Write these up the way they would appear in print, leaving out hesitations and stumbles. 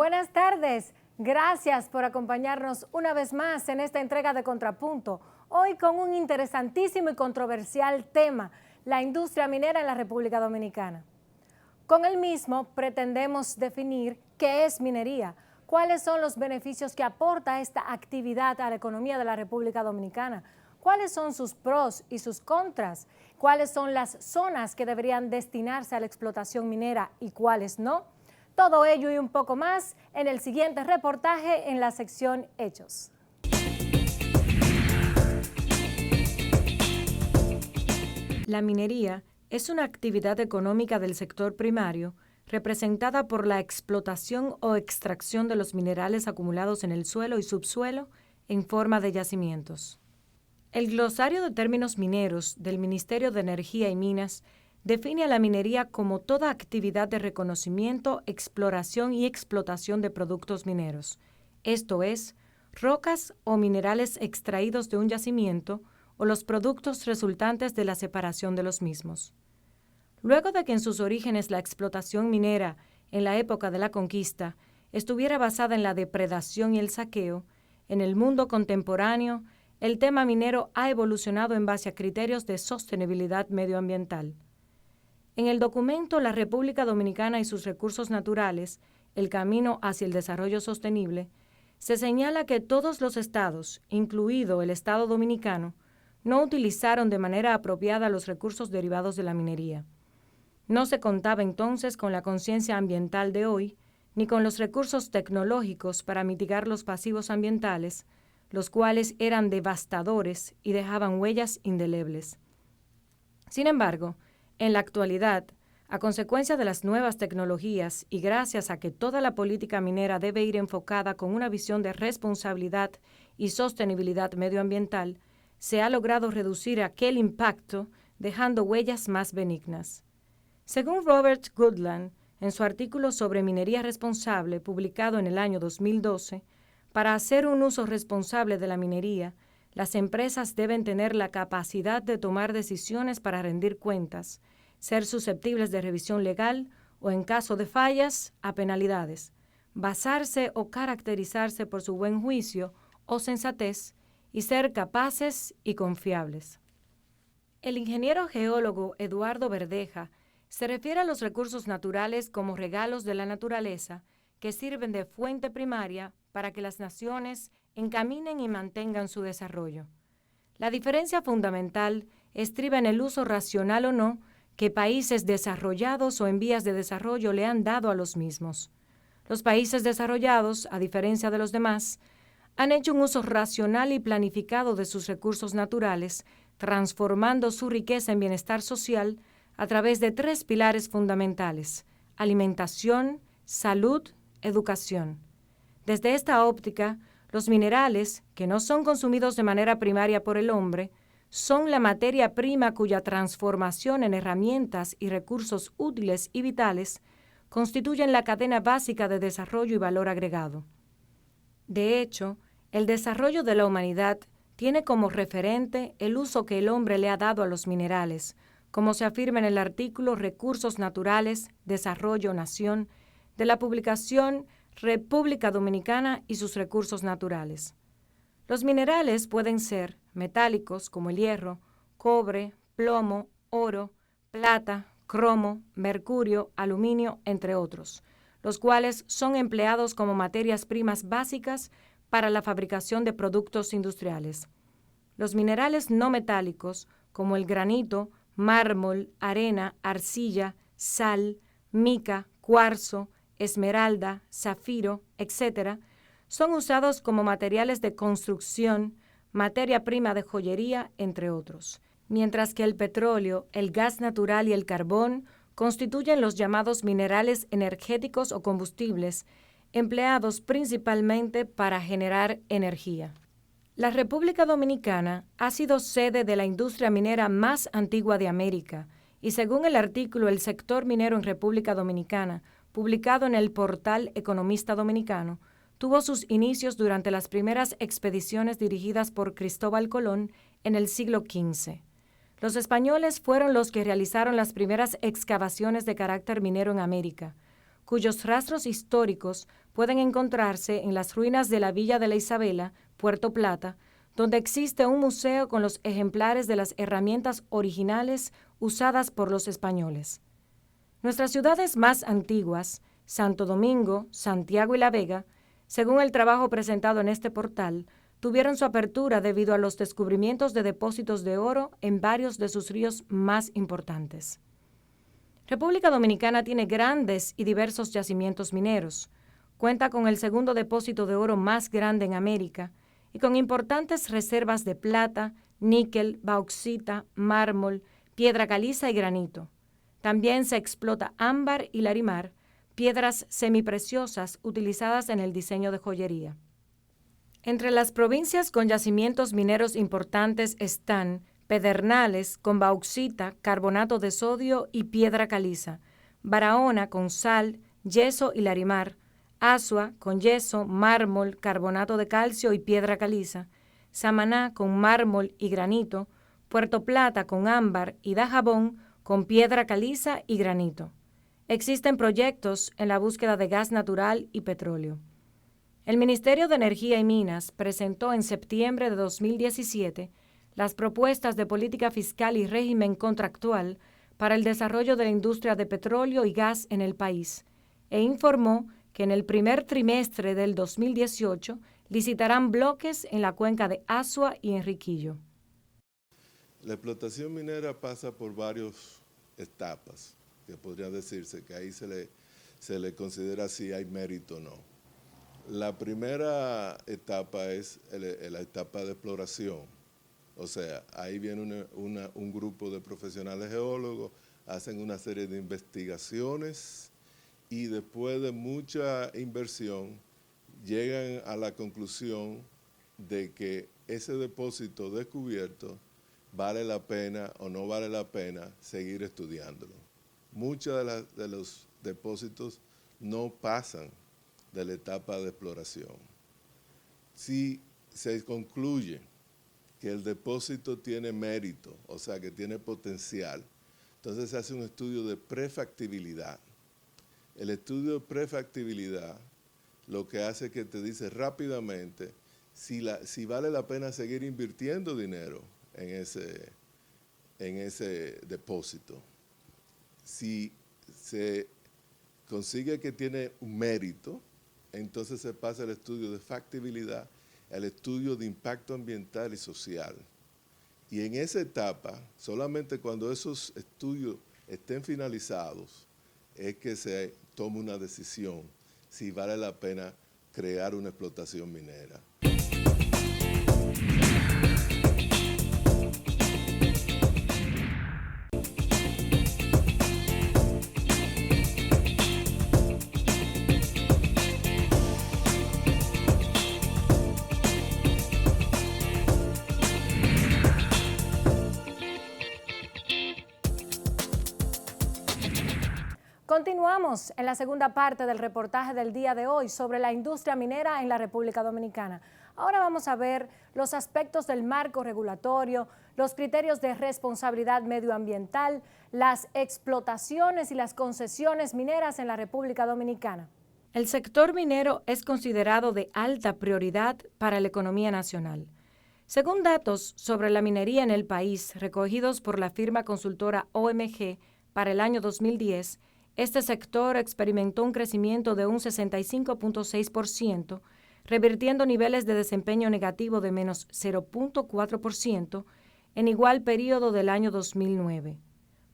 Buenas tardes. Gracias por acompañarnos una vez más en esta entrega de Contrapunto. Hoy con un interesantísimo y controversial tema, la industria minera en la República Dominicana. Con el mismo pretendemos definir qué es minería, cuáles son los beneficios que aporta esta actividad a la economía de la República Dominicana, cuáles son sus pros y sus contras, cuáles son las zonas que deberían destinarse a la explotación minera y cuáles no. Todo ello y un poco más en el siguiente reportaje en la sección Hechos. La minería es una actividad económica del sector primario representada por la explotación o extracción de los minerales acumulados en el suelo y subsuelo en forma de yacimientos. El glosario de términos mineros del Ministerio de Energía y Minas define a la minería como toda actividad de reconocimiento, exploración y explotación de productos mineros, esto es, rocas o minerales extraídos de un yacimiento o los productos resultantes de la separación de los mismos. Luego de que en sus orígenes la explotación minera en la época de la conquista estuviera basada en la depredación y el saqueo, en el mundo contemporáneo el tema minero ha evolucionado en base a criterios de sostenibilidad medioambiental. En el documento La República Dominicana y sus recursos naturales, el camino hacia el desarrollo sostenible, se señala que todos los estados, incluido el Estado Dominicano, no utilizaron de manera apropiada los recursos derivados de la minería. No se contaba entonces con la conciencia ambiental de hoy, ni con los recursos tecnológicos para mitigar los pasivos ambientales, los cuales eran devastadores y dejaban huellas indelebles. Sin embargo, en la actualidad, a consecuencia de las nuevas tecnologías y gracias a que toda la política minera debe ir enfocada con una visión de responsabilidad y sostenibilidad medioambiental, se ha logrado reducir aquel impacto dejando huellas más benignas. Según Robert Goodland, en su artículo sobre minería responsable publicado en el año 2012, para hacer un uso responsable de la minería, las empresas deben tener la capacidad de tomar decisiones para rendir cuentas, ser susceptibles de revisión legal o, en caso de fallas, a penalidades, basarse o caracterizarse por su buen juicio o sensatez y ser capaces y confiables. El ingeniero geólogo Eduardo Verdeja se refiere a los recursos naturales como regalos de la naturaleza que sirven de fuente primaria para que las naciones encaminen y mantengan su desarrollo. La diferencia fundamental estriba en el uso racional o no que países desarrollados o en vías de desarrollo le han dado a los mismos. Los países desarrollados, a diferencia de los demás, han hecho un uso racional y planificado de sus recursos naturales, transformando su riqueza en bienestar social a través de 3 pilares fundamentales: alimentación, salud, educación. Desde esta óptica, los minerales, que no son consumidos de manera primaria por el hombre, son la materia prima cuya transformación en herramientas y recursos útiles y vitales constituyen la cadena básica de desarrollo y valor agregado. De hecho, el desarrollo de la humanidad tiene como referente el uso que el hombre le ha dado a los minerales, como se afirma en el artículo Recursos Naturales, Desarrollo, Nación, de la publicación República Dominicana y sus recursos naturales. Los minerales pueden ser metálicos como el hierro, cobre, plomo, oro, plata, cromo, mercurio, aluminio, entre otros, los cuales son empleados como materias primas básicas para la fabricación de productos industriales. Los minerales no metálicos, como el granito, mármol, arena, arcilla, sal, mica, cuarzo, esmeralda, zafiro, etc., son usados como materiales de construcción, materia prima de joyería, entre otros, mientras que el petróleo, el gas natural y el carbón constituyen los llamados minerales energéticos o combustibles, empleados principalmente para generar energía. La República Dominicana ha sido sede de la industria minera más antigua de América y, según el artículo El sector minero en República Dominicana, publicado en el portal Economista Dominicano, tuvo sus inicios durante las primeras expediciones dirigidas por Cristóbal Colón en el siglo XV. Los españoles fueron los que realizaron las primeras excavaciones de carácter minero en América, cuyos rastros históricos pueden encontrarse en las ruinas de la Villa de la Isabela, Puerto Plata, donde existe un museo con los ejemplares de las herramientas originales usadas por los españoles. Nuestras ciudades más antiguas, Santo Domingo, Santiago y La Vega, según el trabajo presentado en este portal, tuvieron su apertura debido a los descubrimientos de depósitos de oro en varios de sus ríos más importantes. República Dominicana tiene grandes y diversos yacimientos mineros. Cuenta con el segundo depósito de oro más grande en América y con importantes reservas de plata, níquel, bauxita, mármol, piedra caliza y granito. También se explota ámbar y larimar, piedras semipreciosas utilizadas en el diseño de joyería. Entre las provincias con yacimientos mineros importantes están Pedernales con bauxita, carbonato de sodio y piedra caliza, Barahona con sal, yeso y larimar, Azua con yeso, mármol, carbonato de calcio y piedra caliza, Samaná con mármol y granito, Puerto Plata con ámbar y Dajabón con piedra caliza y granito. Existen proyectos en la búsqueda de gas natural y petróleo. El Ministerio de Energía y Minas presentó en septiembre de 2017 las propuestas de política fiscal y régimen contractual para el desarrollo de la industria de petróleo y gas en el país e informó que en el primer trimestre del 2018 licitarán bloques en la cuenca de Azua y Enriquillo. La explotación minera pasa por varias etapas, que podría decirse que ahí se le considera si hay mérito o no. La primera etapa es la etapa de exploración. O sea, ahí viene un grupo de profesionales geólogos, hacen una serie de investigaciones y después de mucha inversión llegan a la conclusión de que ese depósito descubierto vale la pena o no vale la pena seguir estudiándolo. Muchos de los depósitos no pasan de la etapa de exploración. Si se concluye que el depósito tiene mérito, o sea, que tiene potencial, entonces se hace un estudio de prefactibilidad. El estudio de prefactibilidad lo que hace es que te dice rápidamente si vale la pena seguir invirtiendo dinero en ese depósito. Si se consigue que tiene un mérito, entonces se pasa al estudio de factibilidad, el estudio de impacto ambiental y social. Y en esa etapa, solamente cuando esos estudios estén finalizados, es que se toma una decisión si vale la pena crear una explotación minera. Continuamos en la segunda parte del reportaje del día de hoy sobre la industria minera en la República Dominicana. Ahora vamos a ver los aspectos del marco regulatorio, los criterios de responsabilidad medioambiental, las explotaciones y las concesiones mineras en la República Dominicana. El sector minero es considerado de alta prioridad para la economía nacional. Según datos sobre la minería en el país recogidos por la firma consultora OMG para el año 2010, este sector experimentó un crecimiento de un 65.6%, revirtiendo niveles de desempeño negativo de menos 0.4% en igual periodo del año 2009.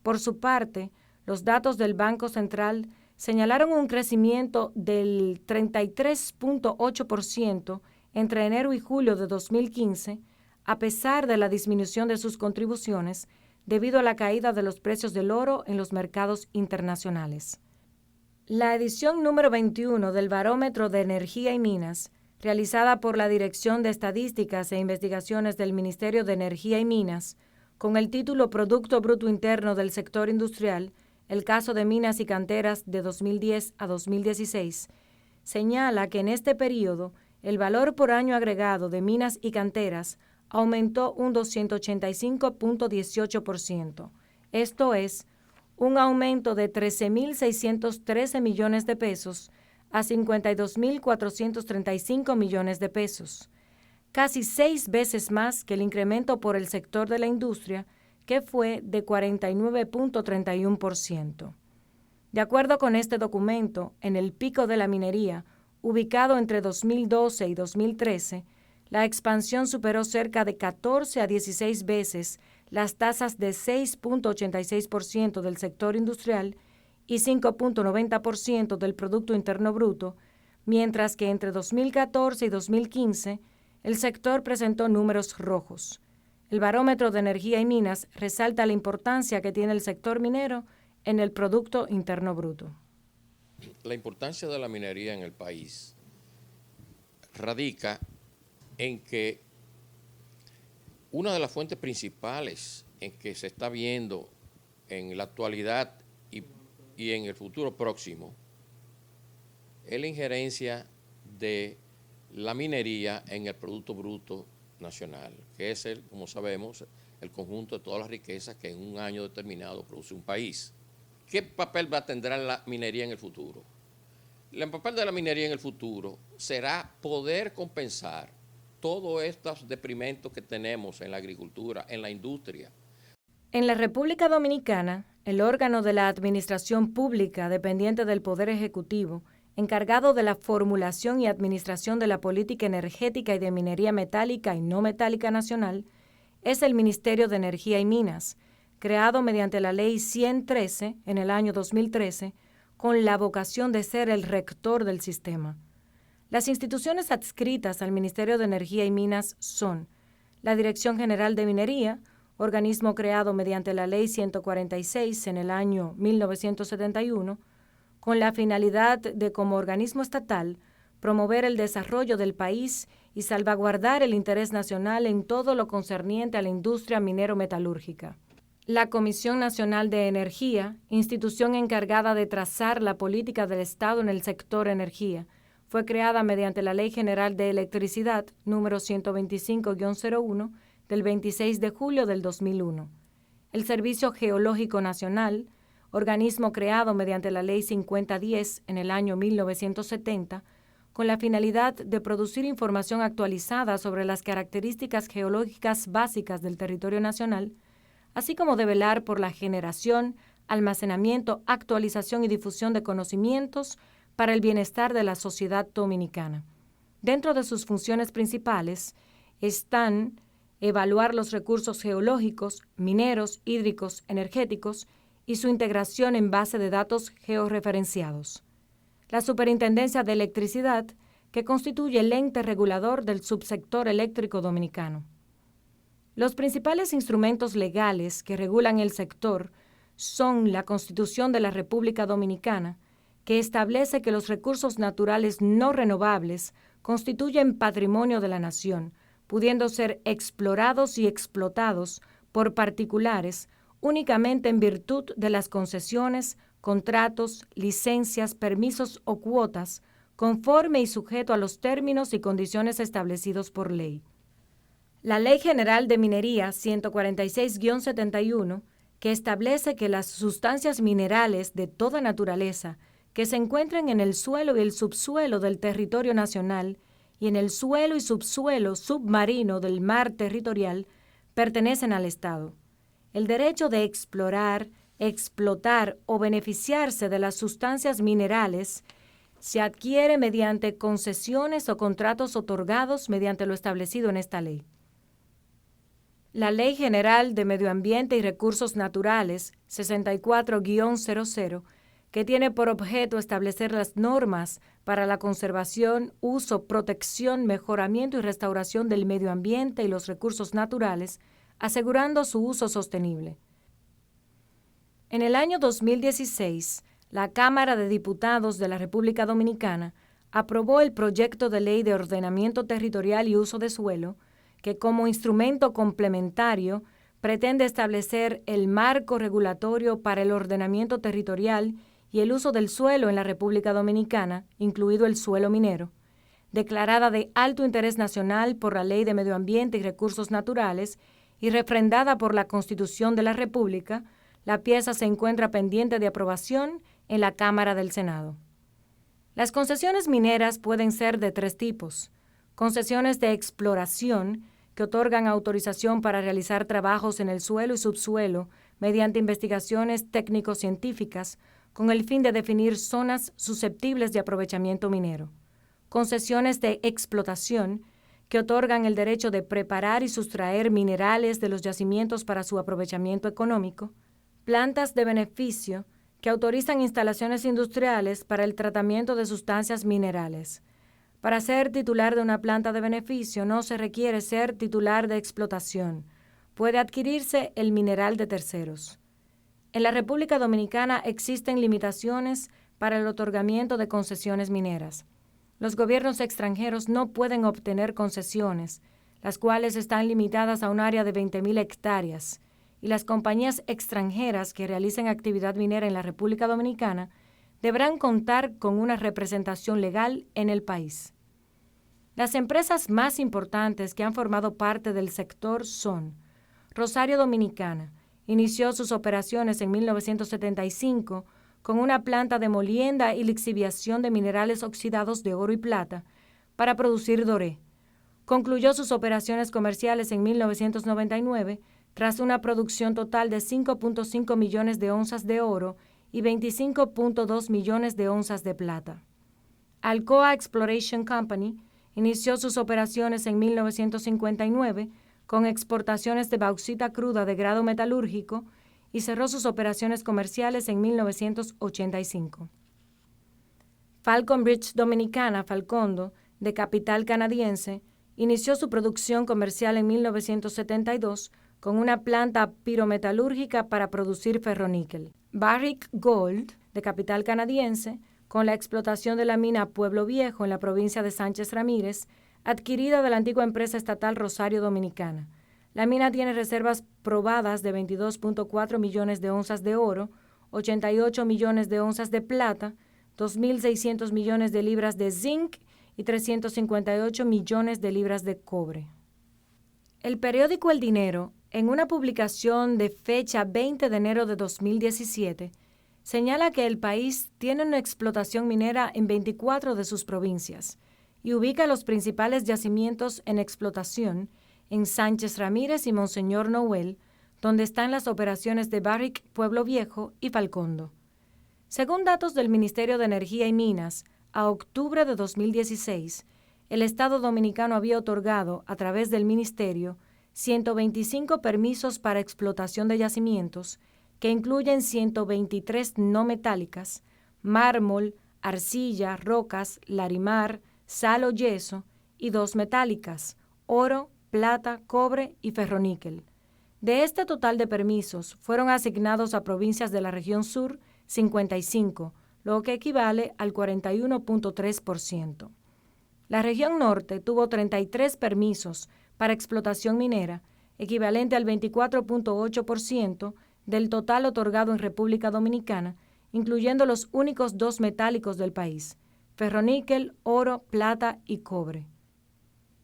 Por su parte, los datos del Banco Central señalaron un crecimiento del 33.8% entre enero y julio de 2015, a pesar de la disminución de sus contribuciones debido a la caída de los precios del oro en los mercados internacionales. La edición número 21 del Barómetro de Energía y Minas, realizada por la Dirección de Estadísticas e Investigaciones del Ministerio de Energía y Minas, con el título Producto Bruto Interno del Sector Industrial, el caso de minas y canteras de 2010 a 2016, señala que en este periodo el valor por año agregado de minas y canteras aumentó un 285.18%, esto es, un aumento de 13.613 millones de pesos a 52.435 millones de pesos, casi 6 veces más que el incremento por el sector de la industria, que fue de 49.31%. De acuerdo con este documento, en el pico de la minería, ubicado entre 2012 y 2013, la expansión superó cerca de 14 a 16 veces las tasas de 6.86% del sector industrial y 5.90% del Producto Interno Bruto, mientras que entre 2014 y 2015 el sector presentó números rojos. El Barómetro de Energía y Minas resalta la importancia que tiene el sector minero en el Producto Interno Bruto. La importancia de la minería en el país radica en que una de las fuentes principales en que se está viendo en la actualidad y en el futuro próximo es la injerencia de la minería en el Producto Bruto Nacional, que es, como sabemos, el conjunto de todas las riquezas que en un año determinado produce un país. ¿Qué papel tendrá la minería en el futuro? El papel de la minería en el futuro será poder compensar todos estos deprimentos que tenemos en la agricultura, en la industria. En la República Dominicana, el órgano de la administración pública dependiente del Poder Ejecutivo, encargado de la formulación y administración de la política energética y de minería metálica y no metálica nacional, es el Ministerio de Energía y Minas, creado mediante la Ley 113 en el año 2013, con la vocación de ser el rector del sistema. Las instituciones adscritas al Ministerio de Energía y Minas son la Dirección General de Minería, organismo creado mediante la Ley 146 en el año 1971, con la finalidad de, como organismo estatal, promover el desarrollo del país y salvaguardar el interés nacional en todo lo concerniente a la industria minero-metalúrgica. La Comisión Nacional de Energía, institución encargada de trazar la política del Estado en el sector energía, fue creada mediante la Ley General de Electricidad número 125-01 del 26 de julio del 2001. El Servicio Geológico Nacional, organismo creado mediante la Ley 5010 en el año 1970, con la finalidad de producir información actualizada sobre las características geológicas básicas del territorio nacional, así como de velar por la generación, almacenamiento, actualización y difusión de conocimientos para el bienestar de la sociedad dominicana. Dentro de sus funciones principales están evaluar los recursos geológicos, mineros, hídricos, energéticos y su integración en base de datos georreferenciados. La Superintendencia de Electricidad, que constituye el ente regulador del subsector eléctrico dominicano. Los principales instrumentos legales que regulan el sector son la Constitución de la República Dominicana, que establece que los recursos naturales no renovables constituyen patrimonio de la nación, pudiendo ser explorados y explotados por particulares únicamente en virtud de las concesiones, contratos, licencias, permisos o cuotas, conforme y sujeto a los términos y condiciones establecidos por ley. La Ley General de Minería 146-71, que establece que las sustancias minerales de toda naturaleza que se encuentren en el suelo y el subsuelo del territorio nacional y en el suelo y subsuelo submarino del mar territorial pertenecen al Estado. El derecho de explorar, explotar o beneficiarse de las sustancias minerales se adquiere mediante concesiones o contratos otorgados mediante lo establecido en esta ley. La Ley General de Medio Ambiente y Recursos Naturales 64-00, que tiene por objeto establecer las normas para la conservación, uso, protección, mejoramiento y restauración del medio ambiente y los recursos naturales, asegurando su uso sostenible. En el año 2016, la Cámara de Diputados de la República Dominicana aprobó el proyecto de ley de ordenamiento territorial y uso de suelo, que como instrumento complementario pretende establecer el marco regulatorio para el ordenamiento territorial y el uso del suelo en la República Dominicana, incluido el suelo minero, declarada de alto interés nacional por la Ley de Medio Ambiente y Recursos Naturales y refrendada por la Constitución de la República. La pieza se encuentra pendiente de aprobación en la Cámara del Senado. Las concesiones mineras pueden ser de 3 tipos: concesiones de exploración, que otorgan autorización para realizar trabajos en el suelo y subsuelo mediante investigaciones técnico-científicas con el fin de definir zonas susceptibles de aprovechamiento minero; concesiones de explotación, que otorgan el derecho de preparar y sustraer minerales de los yacimientos para su aprovechamiento económico; plantas de beneficio, que autorizan instalaciones industriales para el tratamiento de sustancias minerales. Para ser titular de una planta de beneficio no se requiere ser titular de explotación. Puede adquirirse el mineral de terceros. En la República Dominicana existen limitaciones para el otorgamiento de concesiones mineras. Los gobiernos extranjeros no pueden obtener concesiones, las cuales están limitadas a un área de 20.000 hectáreas, y las compañías extranjeras que realicen actividad minera en la República Dominicana deberán contar con una representación legal en el país. Las empresas más importantes que han formado parte del sector son: Rosario Dominicana, inició sus operaciones en 1975 con una planta de molienda y lixiviación de minerales oxidados de oro y plata para producir doré. Concluyó sus operaciones comerciales en 1999 tras una producción total de 5.5 millones de onzas de oro y 25.2 millones de onzas de plata. Alcoa Exploration Company inició sus operaciones en 1959 con exportaciones de bauxita cruda de grado metalúrgico y cerró sus operaciones comerciales en 1985. Falconbridge Dominicana, Falcondo, de capital canadiense, inició su producción comercial en 1972 con una planta pirometalúrgica para producir ferroníquel. Barrick Gold, de capital canadiense, con la explotación de la mina Pueblo Viejo en la provincia de Sánchez Ramírez, adquirida de la antigua empresa estatal Rosario Dominicana. La mina tiene reservas probadas de 22.4 millones de onzas de oro, 88 millones de onzas de plata, 2.600 millones de libras de zinc y 358 millones de libras de cobre. El periódico El Dinero, en una publicación de fecha 20 de enero de 2017, señala que el país tiene una explotación minera en 24 de sus provincias y ubica los principales yacimientos en explotación en Sánchez Ramírez y Monseñor Noel, donde están las operaciones de Barrick Pueblo Viejo y Falcondo. Según datos del Ministerio de Energía y Minas, a octubre de 2016, el Estado dominicano había otorgado, a través del Ministerio, 125 permisos para explotación de yacimientos, que incluyen 123 no metálicas, mármol, arcilla, rocas, larimar, sal o yeso, y 2 metálicas, oro, plata, cobre y ferroníquel. De este total de permisos, fueron asignados a provincias de la región sur 55, lo que equivale al 41.3%. La región norte tuvo 33 permisos para explotación minera, equivalente al 24.8% del total otorgado en República Dominicana, incluyendo los únicos 2 metálicos del país, ferroníquel, oro, plata y cobre.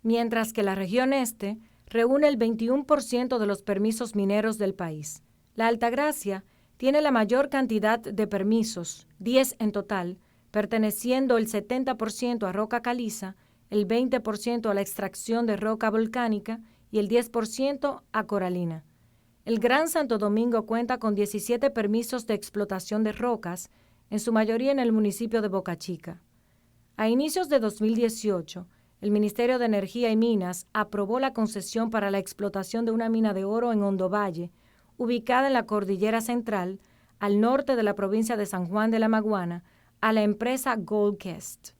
Mientras que la región este reúne el 21% de los permisos mineros del país. La Altagracia tiene la mayor cantidad de permisos, 10 en total, perteneciendo el 70% a roca caliza, el 20% a la extracción de roca volcánica y el 10% a coralina. El Gran Santo Domingo cuenta con 17 permisos de explotación de rocas, en su mayoría en el municipio de Boca Chica. A inicios de 2018, el Ministerio de Energía y Minas aprobó la concesión para la explotación de una mina de oro en Hondo Valle, ubicada en la Cordillera Central, al norte de la provincia de San Juan de la Maguana, a la empresa Goldquest.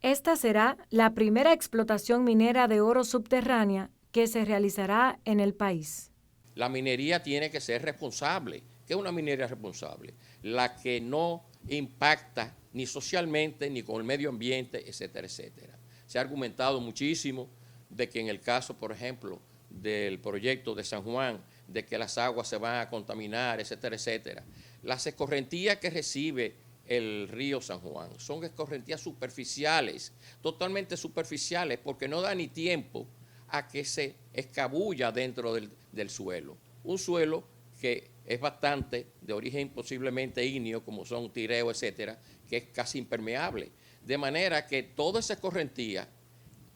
Esta será la primera explotación minera de oro subterránea que se realizará en el país. La minería tiene que ser responsable. ¿Qué es una minería responsable? La que no impacta ni socialmente, ni con el medio ambiente, etcétera, etcétera. Se ha argumentado muchísimo de que en el caso, por ejemplo, del proyecto de San Juan, de que las aguas se van a contaminar, etcétera, etcétera. Las escorrentías que recibe el río San Juan son escorrentías superficiales, totalmente superficiales, porque no da ni tiempo a que se escabulla dentro del suelo. Un suelo que es bastante de origen posiblemente ígneo, como son tireo, etcétera, que es casi impermeable. De manera que toda esa escorrentía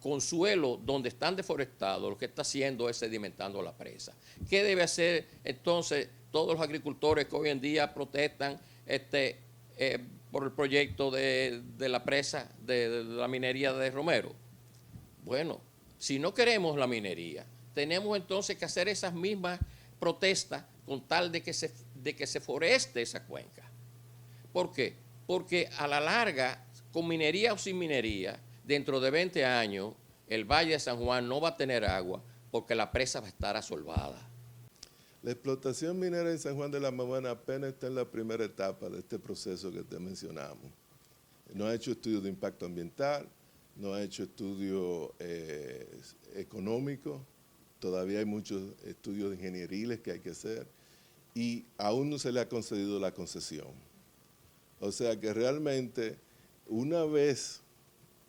con suelo donde están deforestados, lo que está haciendo es sedimentando la presa. ¿Qué debe hacer entonces todos los agricultores que hoy en día protestan por el proyecto de la presa, de la minería de Romero? Bueno, si no queremos la minería, tenemos entonces que hacer esas mismas protestas con tal de que se foreste esa cuenca. ¿Por qué? Porque a la larga, con minería o sin minería, dentro de 20 años, el Valle de San Juan no va a tener agua porque la presa va a estar asolvada. La explotación minera en San Juan de la Maguana apenas está en la primera etapa de este proceso que te mencionamos. No ha hecho estudios de impacto ambiental, no ha hecho estudios económicos, todavía hay muchos estudios ingenieriles que hay que hacer y aún no se le ha concedido la concesión. O sea que realmente, una vez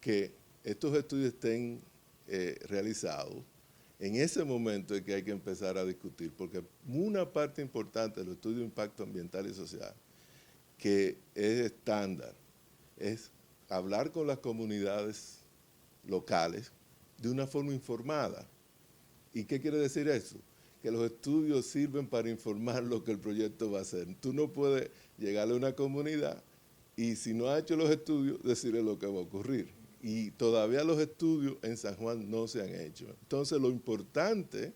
que estos estudios estén realizados, en ese momento es que hay que empezar a discutir, porque una parte importante de los estudios de impacto ambiental y social, que es estándar, es hablar con las comunidades locales de una forma informada. ¿Y qué quiere decir eso? Que los estudios sirven para informar lo que el proyecto va a hacer. Tú no puedes llegarle a una comunidad y si no ha hecho los estudios, decirle lo que va a ocurrir. Y todavía los estudios en San Juan no se han hecho. Entonces, lo importante,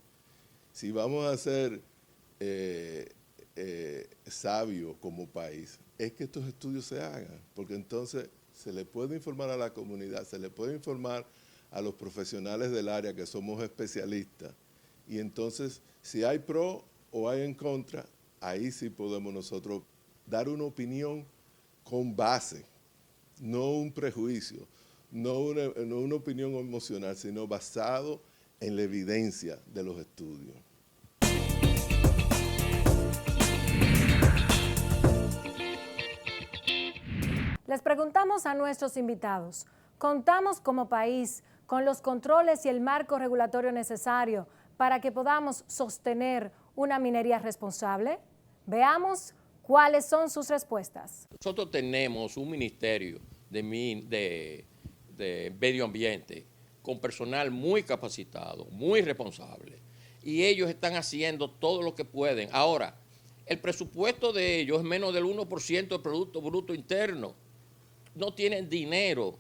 si vamos a ser sabios como país, es que estos estudios se hagan, porque entonces se le puede informar a la comunidad, se le puede informar a los profesionales del área que somos especialistas. Y entonces, si hay pro o hay en contra, ahí sí podemos nosotros dar una opinión con base, no un prejuicio. No una opinión emocional, sino basado en la evidencia de los estudios. Les preguntamos a nuestros invitados, ¿contamos como país con los controles y el marco regulatorio necesario para que podamos sostener una minería responsable? Veamos cuáles son sus respuestas. Nosotros tenemos un ministerio de medio ambiente con personal muy capacitado, muy responsable, y ellos están haciendo todo lo que pueden. Ahora, el presupuesto de ellos es menos del 1% del Producto Bruto Interno. No tienen dinero.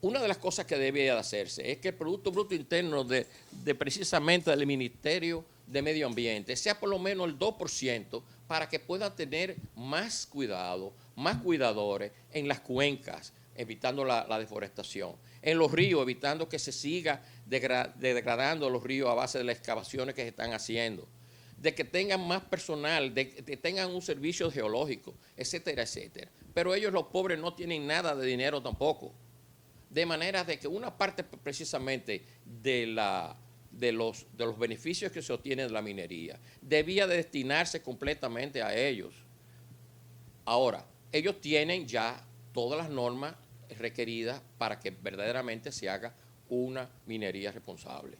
Una de las cosas que debía de hacerse es que el Producto Bruto Interno de precisamente del Ministerio de Medio Ambiente sea por lo menos el 2% para que puedan tener más cuidado, más cuidadores en las cuencas, evitando la deforestación. En los ríos, evitando que se siga degradando los ríos a base de las excavaciones que se están haciendo. De que tengan más personal, de que tengan un servicio geológico, etcétera, etcétera. Pero ellos, los pobres, no tienen nada de dinero tampoco. De manera de que una parte precisamente de los beneficios que se obtienen de la minería debía de destinarse completamente a ellos. Ahora, ellos tienen ya todas las normas requeridas para que verdaderamente se haga una minería responsable.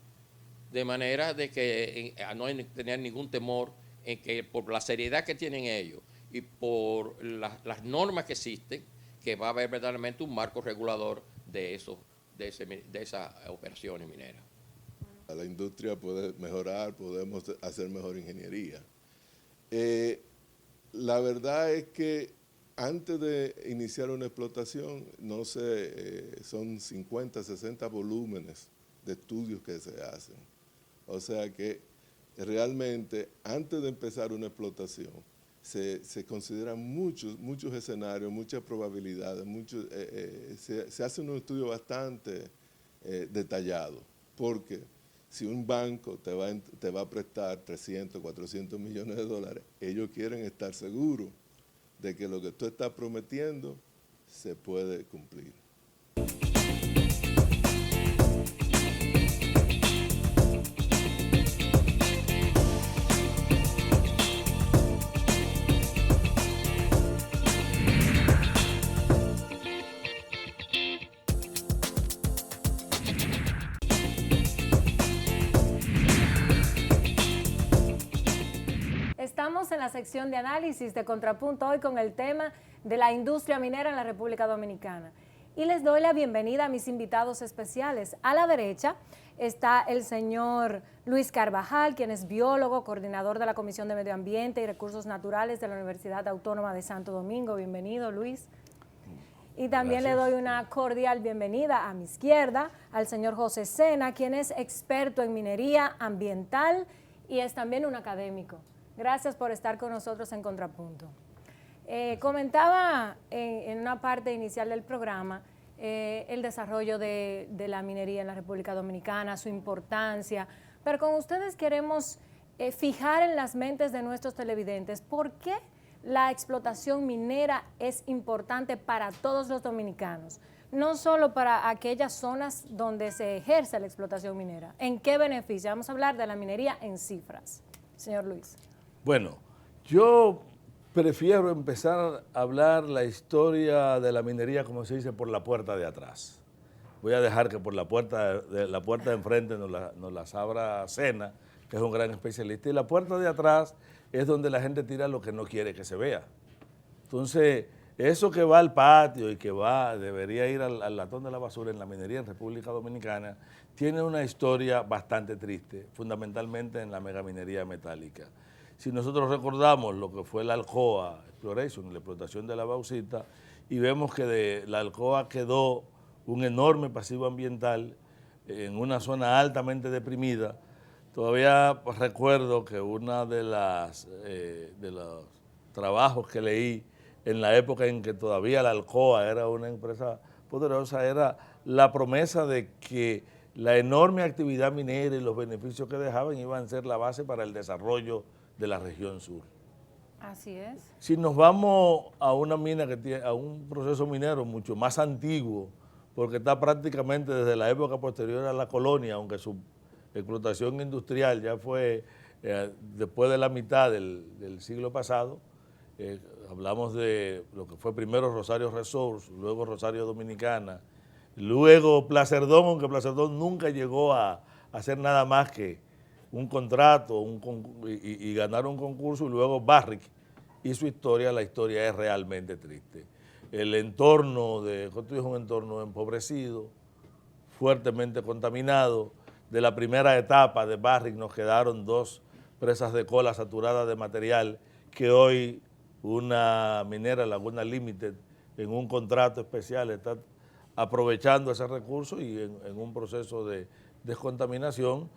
De manera de que no hay que tener ningún temor en que por la seriedad que tienen ellos y por las normas que existen, que va a haber verdaderamente un marco regulador de esas operaciones mineras. La industria puede mejorar, podemos hacer mejor ingeniería. La verdad es que antes de iniciar una explotación, no sé, son 50, 60 volúmenes de estudios que se hacen. O sea que realmente antes de empezar una explotación se consideran muchos escenarios, muchas probabilidades, se hace un estudio bastante detallado, porque si un banco te va a prestar 300, 400 millones de dólares, ellos quieren estar seguros de que lo que tú estás prometiendo se puede cumplir. Estamos en la sección de análisis de Contrapunto hoy con el tema de la industria minera en la República Dominicana. Y les doy la bienvenida a mis invitados especiales. A la derecha está el señor Luis Carvajal, quien es biólogo, coordinador de la Comisión de Medio Ambiente y Recursos Naturales de la Universidad Autónoma de Santo Domingo. Bienvenido, Luis. Y también le doy una cordial bienvenida a mi izquierda al señor José Sena, quien es experto en minería ambiental y es también un académico. Gracias por estar con nosotros en Contrapunto. Comentaba en una parte inicial del programa el desarrollo de la minería en la República Dominicana, su importancia, pero con ustedes queremos fijar en las mentes de nuestros televidentes por qué la explotación minera es importante para todos los dominicanos, no solo para aquellas zonas donde se ejerce la explotación minera. ¿En qué beneficia? Vamos a hablar de la minería en cifras. Señor Luis. Bueno, yo prefiero empezar a hablar la historia de la minería, como se dice, por la puerta de atrás. Voy a dejar que por la puerta de enfrente nos las abra Sena, que es un gran especialista, y la puerta de atrás es donde la gente tira lo que no quiere que se vea. Entonces, eso que va al patio y que debería ir al latón de la basura en la minería en República Dominicana, tiene una historia bastante triste, fundamentalmente en la megaminería metálica. Si nosotros recordamos lo que fue la Alcoa Exploration, la explotación de la bauxita, y vemos que de la Alcoa quedó un enorme pasivo ambiental en una zona altamente deprimida. Todavía recuerdo que uno de los trabajos que leí en la época en que todavía la Alcoa era una empresa poderosa era la promesa de que la enorme actividad minera y los beneficios que dejaban iban a ser la base para el desarrollo de la región sur. Así es. Si nos vamos a una mina que tiene, a un proceso minero mucho más antiguo, porque está prácticamente desde la época posterior a la colonia, aunque su explotación industrial ya fue después de la mitad del siglo pasado, hablamos de lo que fue primero Rosario Resource, luego Rosario Dominicana, luego Placerdón, aunque Placerdón nunca llegó a hacer nada más que un contrato y ganar un concurso, y luego Barrick y su historia. La historia es realmente triste. El entorno de Cotuí es un entorno empobrecido, fuertemente contaminado. De la primera etapa de Barrick nos quedaron 2 presas de cola saturadas de material que hoy una minera, Laguna Limited, en un contrato especial está aprovechando ese recurso y en un proceso de descontaminación.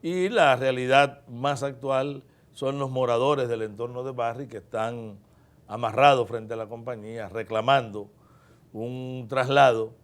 Y la realidad más actual son los moradores del entorno de Barrick que están amarrados frente a la compañía reclamando un traslado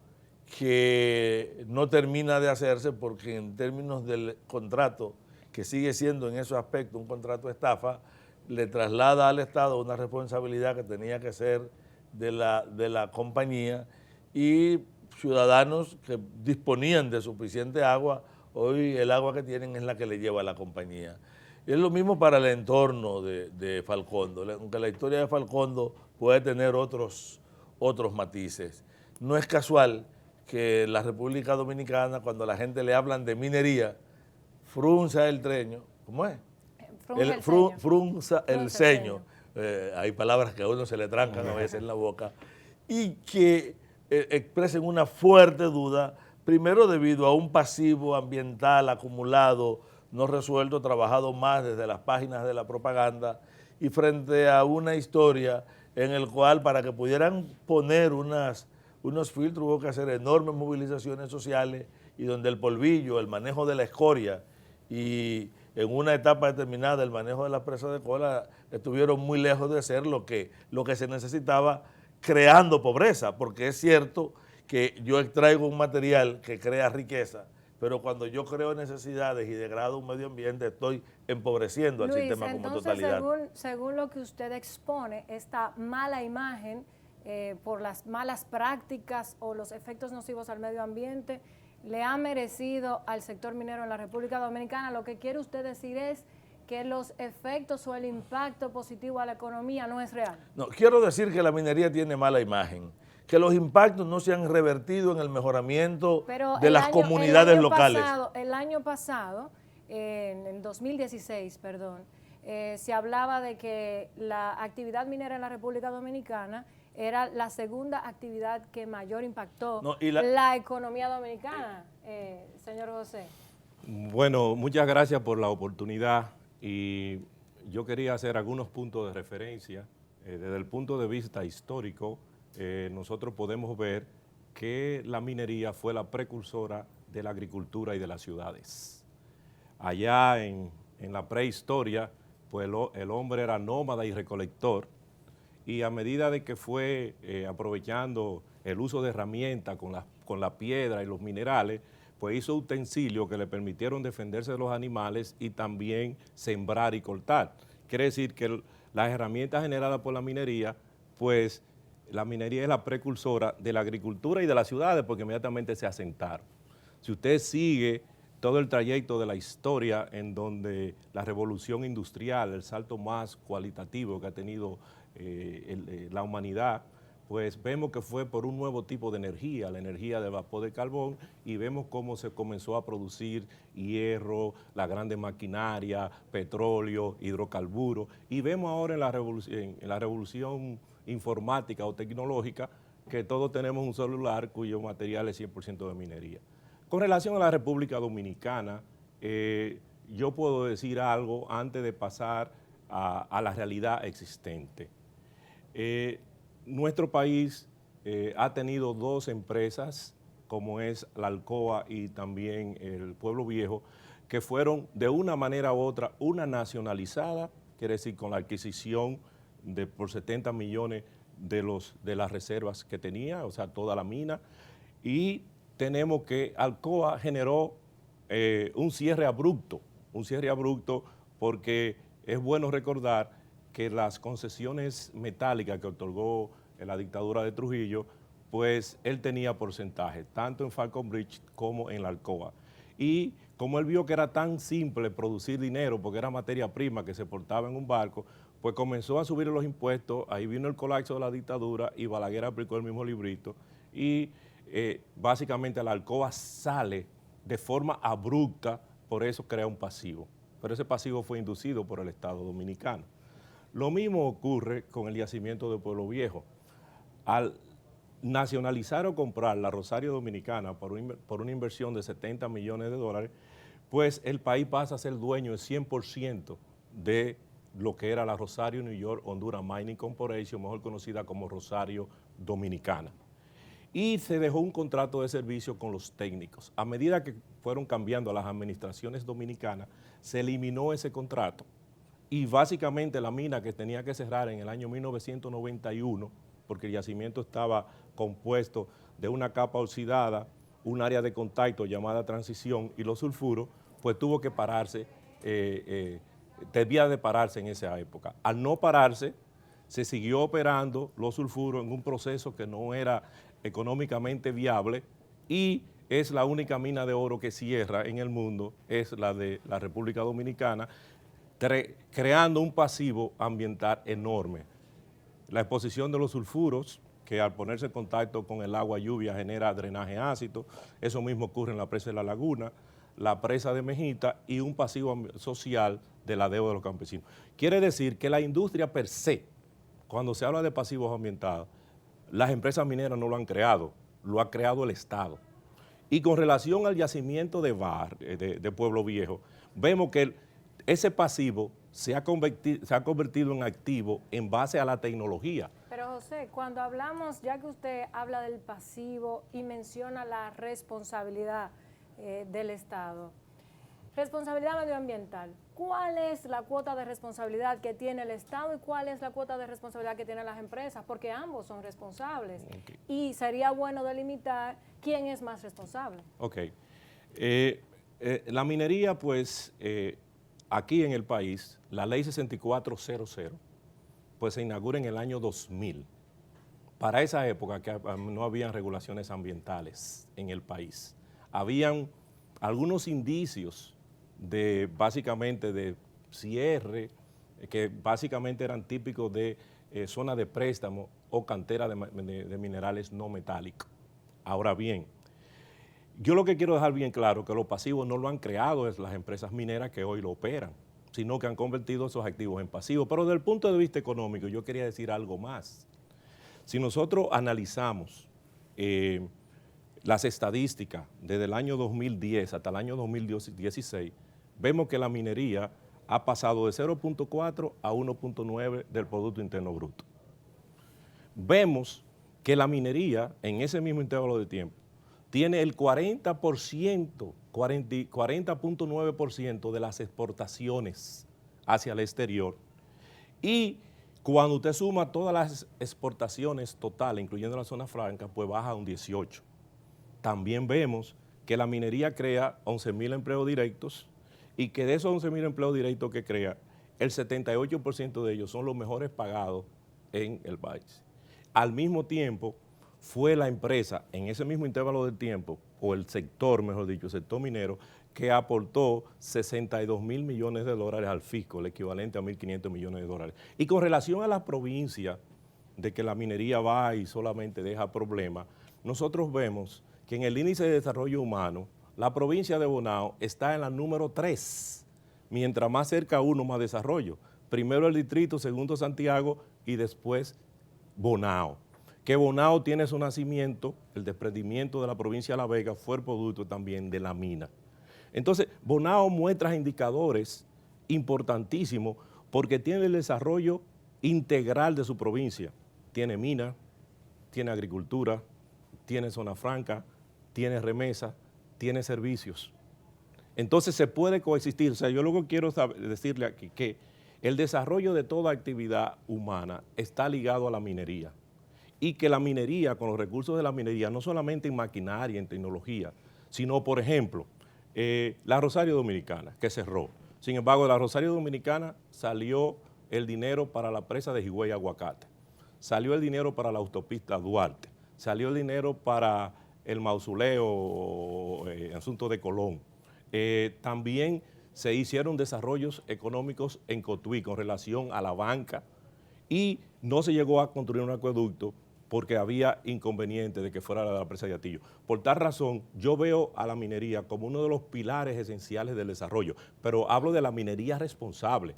que no termina de hacerse porque en términos del contrato, que sigue siendo en esos aspectos un contrato estafa, le traslada al Estado una responsabilidad que tenía que ser de la compañía, y ciudadanos que disponían de suficiente agua, hoy el agua que tienen es la que le lleva a la compañía. Es lo mismo para el entorno de Falcondo, aunque la historia de Falcondo puede tener otros matices. No es casual que la República Dominicana, cuando la gente le hablan de minería, frunza el ceño. ¿Cómo es? Frunza el ceño. Hay palabras que a uno se le trancan a veces en la boca, y que expresen una fuerte duda, primero debido a un pasivo ambiental acumulado, no resuelto, trabajado más desde las páginas de la propaganda, y frente a una historia en el cual, para que pudieran poner unos filtros, hubo que hacer enormes movilizaciones sociales, y donde el polvillo, el manejo de la escoria y en una etapa determinada el manejo de las presas de cola estuvieron muy lejos de ser lo que se necesitaba, creando pobreza, porque es cierto que yo extraigo un material que crea riqueza, pero cuando yo creo necesidades y degrado un medio ambiente, estoy empobreciendo al sistema como totalidad. Según lo que usted expone, esta mala imagen por las malas prácticas o los efectos nocivos al medio ambiente le ha merecido al sector minero en la República Dominicana. Lo que quiere usted decir es que los efectos o el impacto positivo a la economía no es real. No, quiero decir que la minería tiene mala imagen, que los impactos no se han revertido en el mejoramiento de las comunidades locales. El año pasado, en 2016, se hablaba de que la actividad minera en la República Dominicana era la segunda actividad que mayor impactó la economía dominicana, señor José. Bueno, muchas gracias por la oportunidad y yo quería hacer algunos puntos de referencia. Desde el punto de vista histórico, nosotros podemos ver que la minería fue la precursora de la agricultura y de las ciudades. Allá en la prehistoria, pues el hombre era nómada y recolector, y a medida de que fue aprovechando el uso de herramientas con la piedra y los minerales, pues hizo utensilios que le permitieron defenderse de los animales y también sembrar y cortar. Quiere decir que las herramientas generadas por la minería, pues la minería es la precursora de la agricultura y de las ciudades porque inmediatamente se asentaron. Si usted sigue todo el trayecto de la historia en donde la revolución industrial, el salto más cualitativo que ha tenido la humanidad, pues vemos que fue por un nuevo tipo de energía, la energía de vapor de carbón, y vemos cómo se comenzó a producir hierro, la grande maquinaria, petróleo, hidrocarburos, y vemos ahora en la revolución informática o tecnológica que todos tenemos un celular cuyo material es 100% de minería. Con relación a la República Dominicana, yo puedo decir algo antes de pasar a la realidad existente. Nuestro país ha tenido dos empresas, como es la Alcoa y también el Pueblo Viejo, que fueron de una manera u otra, una nacionalizada, quiere decir con la adquisición por 70 millones de las reservas que tenía, o sea, toda la mina, y tenemos que Alcoa generó un cierre abrupto porque es bueno recordar que las concesiones metálicas que otorgó la dictadura de Trujillo, pues él tenía porcentaje, tanto en Falconbridge como en la Alcoa. Y como él vio que era tan simple producir dinero, porque era materia prima que se portaba en un barco, pues comenzó a subir los impuestos, ahí vino el colapso de la dictadura y Balaguer aplicó el mismo librito y básicamente la Alcoa sale de forma abrupta, por eso crea un pasivo. Pero ese pasivo fue inducido por el Estado Dominicano. Lo mismo ocurre con el yacimiento de Pueblo Viejo. Al nacionalizar o comprar la Rosario Dominicana por una inversión de 70 millones de dólares, pues el país pasa a ser dueño del 100% de lo que era la Rosario New York Honduras Mining Corporation, mejor conocida como Rosario Dominicana. Y se dejó un contrato de servicio con los técnicos. A medida que fueron cambiando las administraciones dominicanas, se eliminó ese contrato. Y básicamente la mina que tenía que cerrar en el año 1991, porque el yacimiento estaba compuesto de una capa oxidada, un área de contacto llamada transición y los sulfuros, pues tuvo que pararse, debía de pararse en esa época. Al no pararse, se siguió operando los sulfuros en un proceso que no era económicamente viable y es la única mina de oro que cierra en el mundo, es la de la República Dominicana, creando un pasivo ambiental enorme. La exposición de los sulfuros, que al ponerse en contacto con el agua lluvia genera drenaje ácido, eso mismo ocurre en la presa de La Laguna, la presa de Mejita y un pasivo social de la deuda de los campesinos. Quiere decir que la industria per se, cuando se habla de pasivos ambientales, las empresas mineras no lo han creado, lo ha creado el Estado. Y con relación al yacimiento de Pueblo Viejo, vemos que ese pasivo se ha convertido en activo en base a la tecnología. Pero José, cuando hablamos, ya que usted habla del pasivo y menciona la responsabilidad del Estado, responsabilidad medioambiental, ¿cuál es la cuota de responsabilidad que tiene el Estado y cuál es la cuota de responsabilidad que tienen las empresas? Porque ambos son responsables. Okay. Y sería bueno delimitar quién es más responsable. Ok. La minería, pues, aquí en el país, la ley 6400, pues se inaugura en el año 2000. Para esa época que no habían regulaciones ambientales en el país. Habían algunos indicios básicamente de cierre, que básicamente eran típicos de zona de préstamo o cantera de minerales no metálicos. Ahora bien, yo lo que quiero dejar bien claro que los pasivos no lo han creado las empresas mineras que hoy lo operan, sino que han convertido esos activos en pasivos. Pero desde el punto de vista económico, yo quería decir algo más. Si nosotros analizamos las estadísticas desde el año 2010 hasta el año 2016, vemos que la minería ha pasado de 0.4 a 1.9 del Producto Interno Bruto. Vemos que la minería, en ese mismo intervalo de tiempo, tiene el 40.9% de las exportaciones hacia el exterior. Y cuando usted suma todas las exportaciones totales, incluyendo la zona franca, pues baja a un 18%. También vemos que la minería crea 11.000 empleos directos y que de esos 11.000 empleos directos que crea, el 78% de ellos son los mejores pagados en el país. Al mismo tiempo, fue la empresa, en ese mismo intervalo de tiempo, o el sector, mejor dicho, el sector minero, que aportó 62.000 millones de dólares al fisco, el equivalente a 1.500 millones de dólares. Y con relación a la provincia, de que la minería va y solamente deja problemas, nosotros vemos que en el índice de desarrollo humano, la provincia de Bonao está en la número 3, mientras más cerca uno, más desarrollo. Primero el distrito, segundo Santiago y después Bonao. Que Bonao tiene su nacimiento, el desprendimiento de la provincia de La Vega fue el producto también de la mina. Entonces, Bonao muestra indicadores importantísimos porque tiene el desarrollo integral de su provincia. Tiene mina, tiene agricultura, tiene zona franca, tiene remesa, tiene servicios. Entonces se puede coexistir. O sea, yo lo que quiero decirle aquí que el desarrollo de toda actividad humana está ligado a la minería. Y que la minería, con los recursos de la minería, no solamente en maquinaria, en tecnología, sino, por ejemplo, la Rosario Dominicana, que cerró. Sin embargo, de la Rosario Dominicana salió el dinero para la presa de Higüey Aguacate, salió el dinero para la autopista Duarte, salió el dinero para el mausoleo, asunto de Colón. También se hicieron desarrollos económicos en Cotuí con relación a la banca y no se llegó a construir un acueducto porque había inconveniente de que fuera la presa de Atillo. Por tal razón, yo veo a la minería como uno de los pilares esenciales del desarrollo, pero hablo de la minería responsable,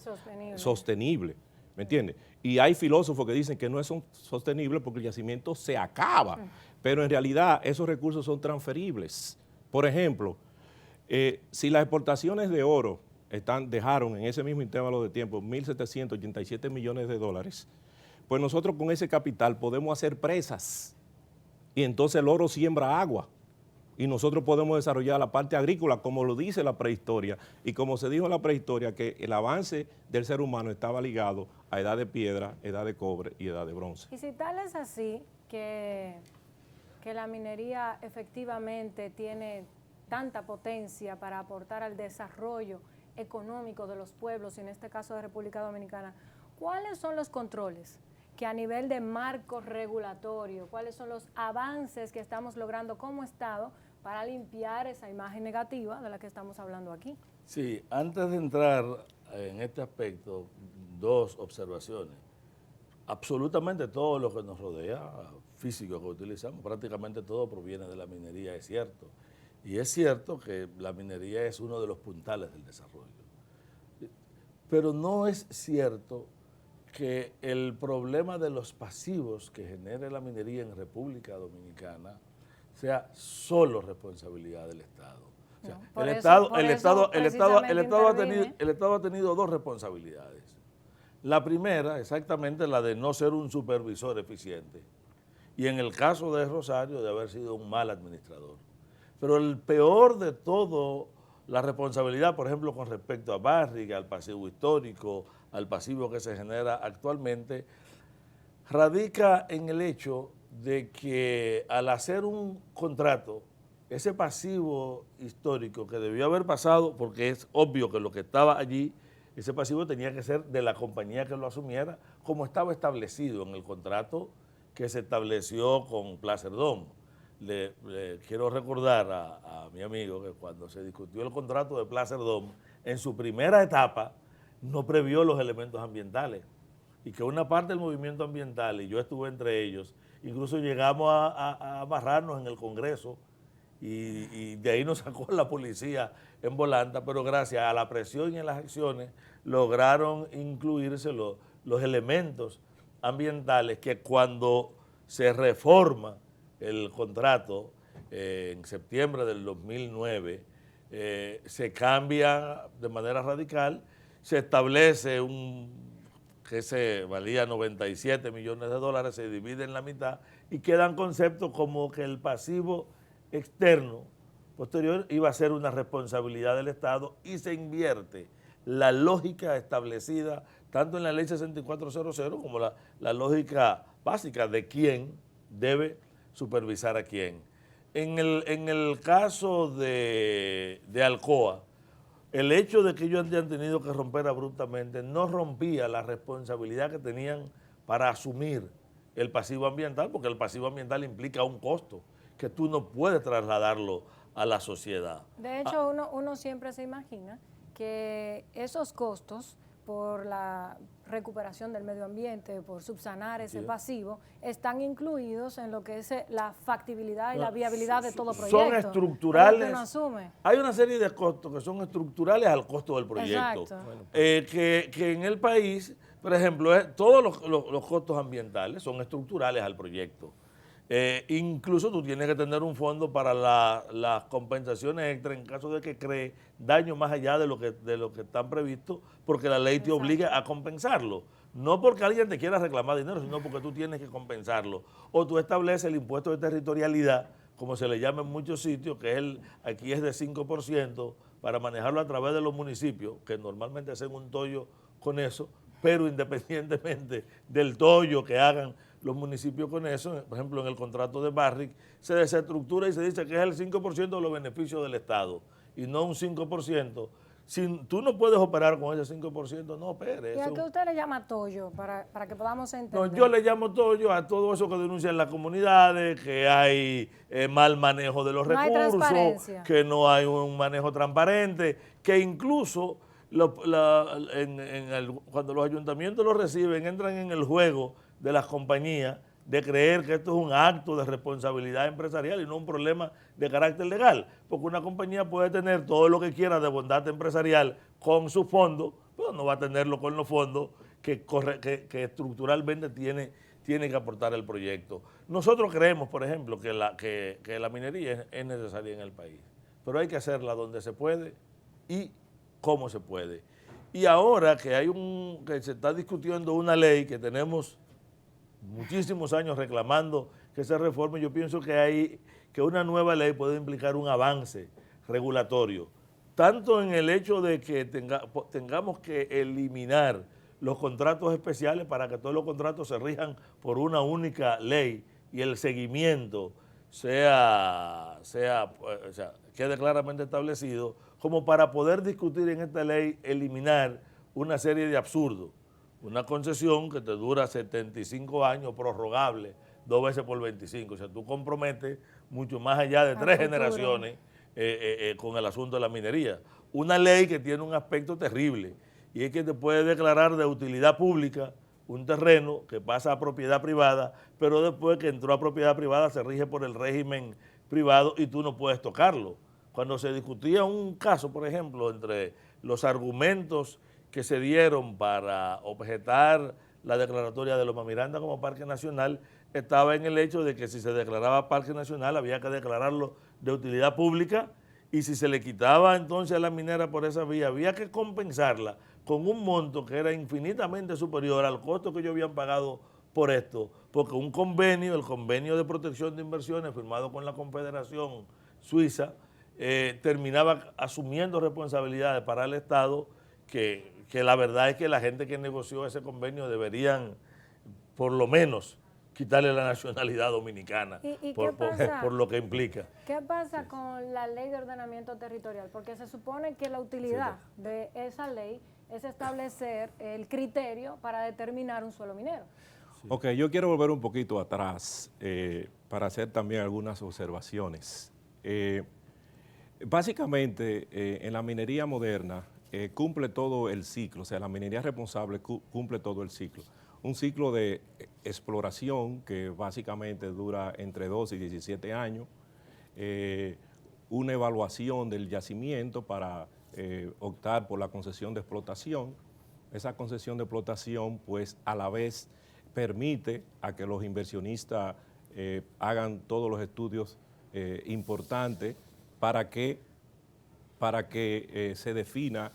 sostenible, ¿me entiendes? Y hay filósofos que dicen que no es sostenible porque el yacimiento se acaba, pero en realidad esos recursos son transferibles. Por ejemplo, si las exportaciones de oro dejaron en ese mismo intervalo de tiempo 1.787 millones de dólares, pues nosotros con ese capital podemos hacer presas y entonces el oro siembra agua y nosotros podemos desarrollar la parte agrícola como lo dice la prehistoria y como se dijo en la prehistoria que el avance del ser humano estaba ligado a edad de piedra, edad de cobre y edad de bronce. Y si tal es así que la minería efectivamente tiene tanta potencia para aportar al desarrollo económico de los pueblos, y en este caso de República Dominicana, ¿cuáles son los controles que a nivel de marco regulatorio, cuáles son los avances que estamos logrando como Estado para limpiar esa imagen negativa de la que estamos hablando aquí? Sí, antes de entrar en este aspecto, dos observaciones. Absolutamente todo lo que nos rodea, físico que utilizamos, prácticamente todo proviene de la minería, es cierto. Y es cierto que la minería es uno de los puntales del desarrollo. Pero no es cierto que el problema de los pasivos que genere la minería en República Dominicana sea solo responsabilidad del Estado. O sea, No, el Estado ha tenido dos responsabilidades. La primera, exactamente la de no ser un supervisor eficiente. Y en el caso de Rosario, de haber sido un mal administrador. Pero el peor de todo, la responsabilidad, por ejemplo, con respecto a Barriga, al pasivo histórico, al pasivo que se genera actualmente, radica en el hecho de que al hacer un contrato, ese pasivo histórico que debió haber pasado, porque es obvio que lo que estaba allí, ese pasivo tenía que ser de la compañía que lo asumiera, como estaba establecido en el contrato que se estableció con Placer Dome. Le quiero recordar a mi amigo que cuando se discutió el contrato de Placer Dome, en su primera etapa no previó los elementos ambientales y que una parte del movimiento ambiental, y yo estuve entre ellos, incluso llegamos a amarrarnos en el Congreso y de ahí nos sacó la policía en volanta, pero gracias a la presión y a las acciones lograron incluirse los elementos ambientales que cuando se reforma el contrato en septiembre del 2009, se cambia de manera radical, se establece que se valía 97 millones de dólares, se divide en la mitad y quedan conceptos como que el pasivo externo posterior iba a ser una responsabilidad del Estado y se invierte la lógica establecida tanto en la ley 6400 como la lógica básica de quién debe supervisar a quién. En el caso de Alcoa, el hecho de que ellos hayan tenido que romper abruptamente no rompía la responsabilidad que tenían para asumir el pasivo ambiental, porque el pasivo ambiental implica un costo que tú no puedes trasladarlo a la sociedad. De hecho, uno siempre se imagina que esos costos por la recuperación del medio ambiente, por subsanar ese pasivo, están incluidos en lo que es la factibilidad y la viabilidad de todo proyecto. Son estructurales. Uno asume. Hay una serie de costos que son estructurales al costo del proyecto. Que en el país, por ejemplo, todos los costos ambientales son estructurales al proyecto. Incluso tú tienes que tener un fondo para las compensaciones extra en caso de que cree daño más allá de lo que están previstos, porque la ley te obliga a compensarlo. No porque alguien te quiera reclamar dinero, sino porque tú tienes que compensarlo. O tú estableces el impuesto de territorialidad, como se le llama en muchos sitios, que aquí es de 5%, para manejarlo a través de los municipios, que normalmente hacen un tollo con eso, pero independientemente del tollo que hagan los municipios con eso, por ejemplo en el contrato de Barrick, se desestructura y se dice que es el 5% de los beneficios del Estado y no un 5%. Tú no puedes operar con ese 5%, no operes. ¿Y a qué usted le llama tollo para que podamos entender? No, yo le llamo tollo a todo eso que denuncian las comunidades, que hay mal manejo de los recursos, que no hay un manejo transparente, que incluso cuando los ayuntamientos lo reciben, entran en el juego de las compañías de creer que esto es un acto de responsabilidad empresarial y no un problema de carácter legal, porque una compañía puede tener todo lo que quiera de bondad empresarial con sus fondos, pero no va a tenerlo con los fondos que estructuralmente tiene que aportar el proyecto. Nosotros creemos, por ejemplo, que la minería es necesaria en el país, pero hay que hacerla donde se puede y cómo se puede. Y ahora que se está discutiendo una ley que tenemos muchísimos años reclamando que se reforme, yo pienso que una nueva ley puede implicar un avance regulatorio, tanto en el hecho de que tengamos que eliminar los contratos especiales para que todos los contratos se rijan por una única ley y el seguimiento quede claramente establecido, como para poder discutir en esta ley eliminar una serie de absurdos. Una concesión que te dura 75 años, prorrogable, 2 veces por 25. O sea, tú comprometes mucho más allá de 3 generaciones con el asunto de la minería. Una ley que tiene un aspecto terrible y es que te puede declarar de utilidad pública un terreno que pasa a propiedad privada, pero después que entró a propiedad privada se rige por el régimen privado y tú no puedes tocarlo. Cuando se discutía un caso, por ejemplo, entre los argumentos que se dieron para objetar la declaratoria de Loma Miranda como parque nacional, estaba en el hecho de que si se declaraba parque nacional había que declararlo de utilidad pública y si se le quitaba entonces a la minera por esa vía había que compensarla con un monto que era infinitamente superior al costo que ellos habían pagado por esto, porque el convenio de protección de inversiones firmado con la Confederación Suiza, terminaba asumiendo responsabilidades para el Estado que la verdad es que la gente que negoció ese convenio deberían por lo menos quitarle la nacionalidad dominicana por lo que implica. ¿Qué pasa con la ley de ordenamiento territorial? Porque se supone que la utilidad de esa ley es establecer el criterio para determinar un suelo minero. Ok, yo quiero volver un poquito atrás para hacer también algunas observaciones. Básicamente, en la minería moderna cumple todo el ciclo, o sea, la minería responsable cumple todo el ciclo. Un ciclo de exploración que básicamente dura entre 12 y 17 años, una evaluación del yacimiento para optar por la concesión de explotación. Esa concesión de explotación, pues, a la vez permite a que los inversionistas hagan todos los estudios importantes para que se defina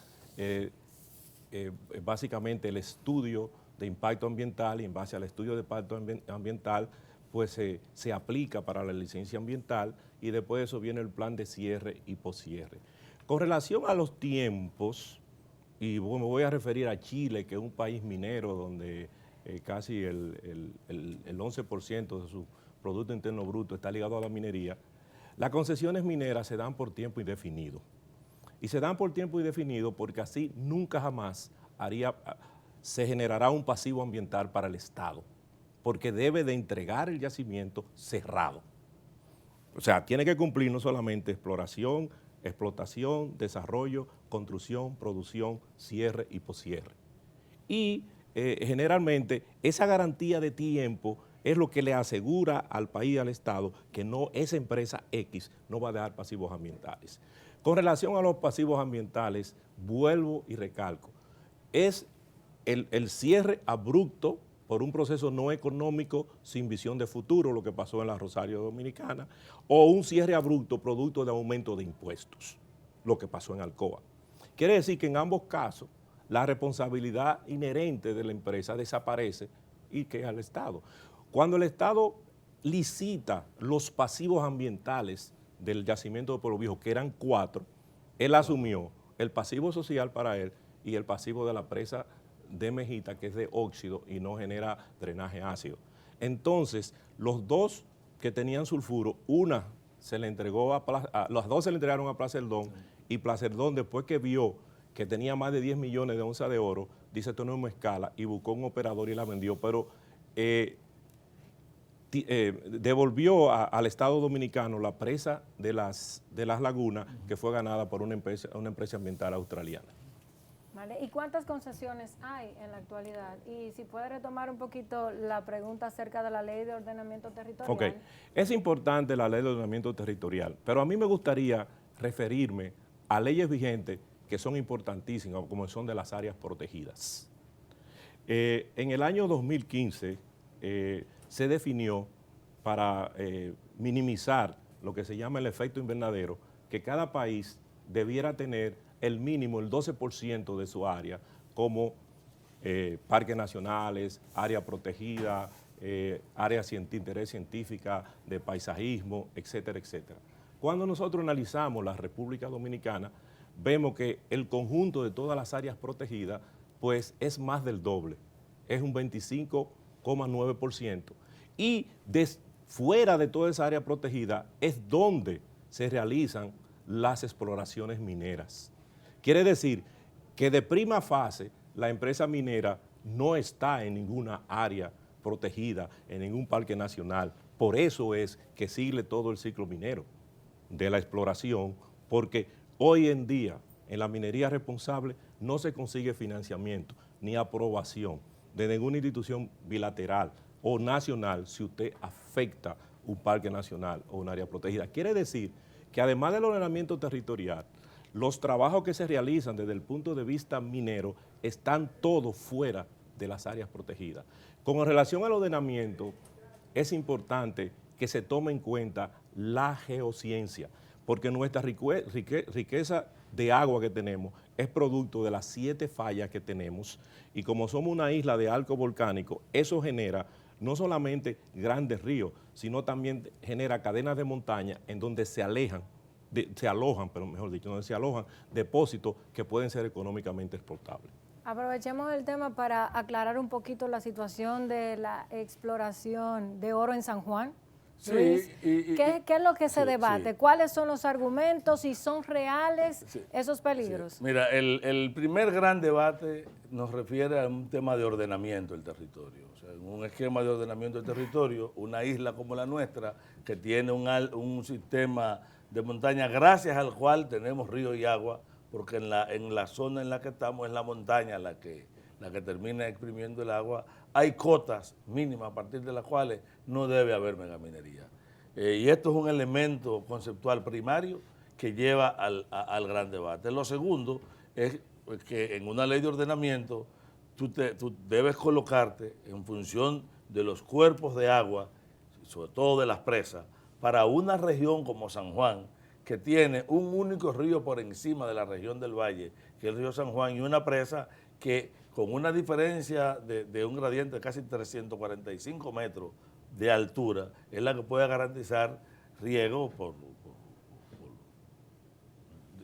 básicamente el estudio de impacto ambiental, y en base al estudio de impacto ambiental pues se aplica para la licencia ambiental, y después de eso viene el plan de cierre y poscierre. Con relación a los tiempos, y me voy a referir a Chile, que es un país minero donde casi el 11% de su Producto Interno Bruto está ligado a la minería. Las concesiones mineras se dan por tiempo indefinido. Y se dan por tiempo indefinido porque así nunca jamás se generará un pasivo ambiental para el Estado, porque debe de entregar el yacimiento cerrado. O sea, tiene que cumplir no solamente exploración, explotación, desarrollo, construcción, producción, cierre y poscierre. Y generalmente esa garantía de tiempo es lo que le asegura al país y al Estado que esa empresa X no va a dejar pasivos ambientales. Con relación a los pasivos ambientales, vuelvo y recalco, es el cierre abrupto por un proceso no económico sin visión de futuro, lo que pasó en la Rosario Dominicana, o un cierre abrupto producto de aumento de impuestos, lo que pasó en Alcoa. Quiere decir que en ambos casos la responsabilidad inherente de la empresa desaparece y queda al Estado. Cuando el Estado licita los pasivos ambientales del yacimiento de Pueblo Viejo, que eran 4, él asumió el pasivo social para él y el pasivo de la presa de Mejita, que es de óxido y no genera drenaje ácido. Entonces, los dos que tenían sulfuro, las dos se le entregaron a Plaza Cerdón, y Plaza Cerdón, después que vio que tenía más de 10 millones de onzas de oro, dice esto no es una escala, y buscó un operador y la vendió, pero devolvió al Estado Dominicano la presa de las lagunas, que fue ganada por una empresa ambiental australiana. Vale. ¿Y cuántas concesiones hay en la actualidad? Y si puede retomar un poquito la pregunta acerca de la Ley de Ordenamiento Territorial. Ok, es importante la Ley de Ordenamiento Territorial, pero a mí me gustaría referirme a leyes vigentes que son importantísimas, como son de las áreas protegidas. En el año 2015 se definió, para minimizar lo que se llama el efecto invernadero, que cada país debiera tener el mínimo, el 12% de su área como parques nacionales, área protegida, áreas de interés científica, de paisajismo, etcétera, etcétera. Cuando nosotros analizamos la República Dominicana, vemos que el conjunto de todas las áreas protegidas pues es más del doble, es un 25,9%. Y fuera de toda esa área protegida es donde se realizan las exploraciones mineras. Quiere decir que de prima fase la empresa minera no está en ninguna área protegida, en ningún parque nacional. Por eso es que sigue todo el ciclo minero de la exploración, porque hoy en día en la minería responsable no se consigue financiamiento ni aprobación de ninguna institución bilateral o nacional si usted afecta un parque nacional o un área protegida. Quiere decir que además del ordenamiento territorial, los trabajos que se realizan desde el punto de vista minero están todos fuera de las áreas protegidas. Con relación al ordenamiento, es importante que se tome en cuenta la geociencia, porque nuestra riqueza de agua que tenemos es producto de las 7 fallas que tenemos, y como somos una isla de arco volcánico, eso genera no solamente grandes ríos, sino también genera cadenas de montaña en donde se alojan depósitos que pueden ser económicamente exportables. Aprovechemos el tema para aclarar un poquito la situación de la exploración de oro en San Juan. Sí, Luis, ¿qué es lo que se debate? Sí. ¿Cuáles son los argumentos y son reales esos peligros? Sí. Mira, el primer gran debate nos refiere a un tema de ordenamiento del territorio. O sea, en un esquema de ordenamiento del territorio, una isla como la nuestra, que tiene un sistema de montaña gracias al cual tenemos río y agua, porque en la zona en la que estamos es la montaña la que termina exprimiendo el agua. Hay cotas mínimas a partir de las cuales no debe haber megaminería. Y esto es un elemento conceptual primario que lleva al gran debate. Lo segundo es que en una ley de ordenamiento tú debes colocarte en función de los cuerpos de agua, sobre todo de las presas, para una región como San Juan, que tiene un único río por encima de la región del Valle, que es el río San Juan, y una presa que con una diferencia de un gradiente de casi 345 metros de altura, es la que puede garantizar riego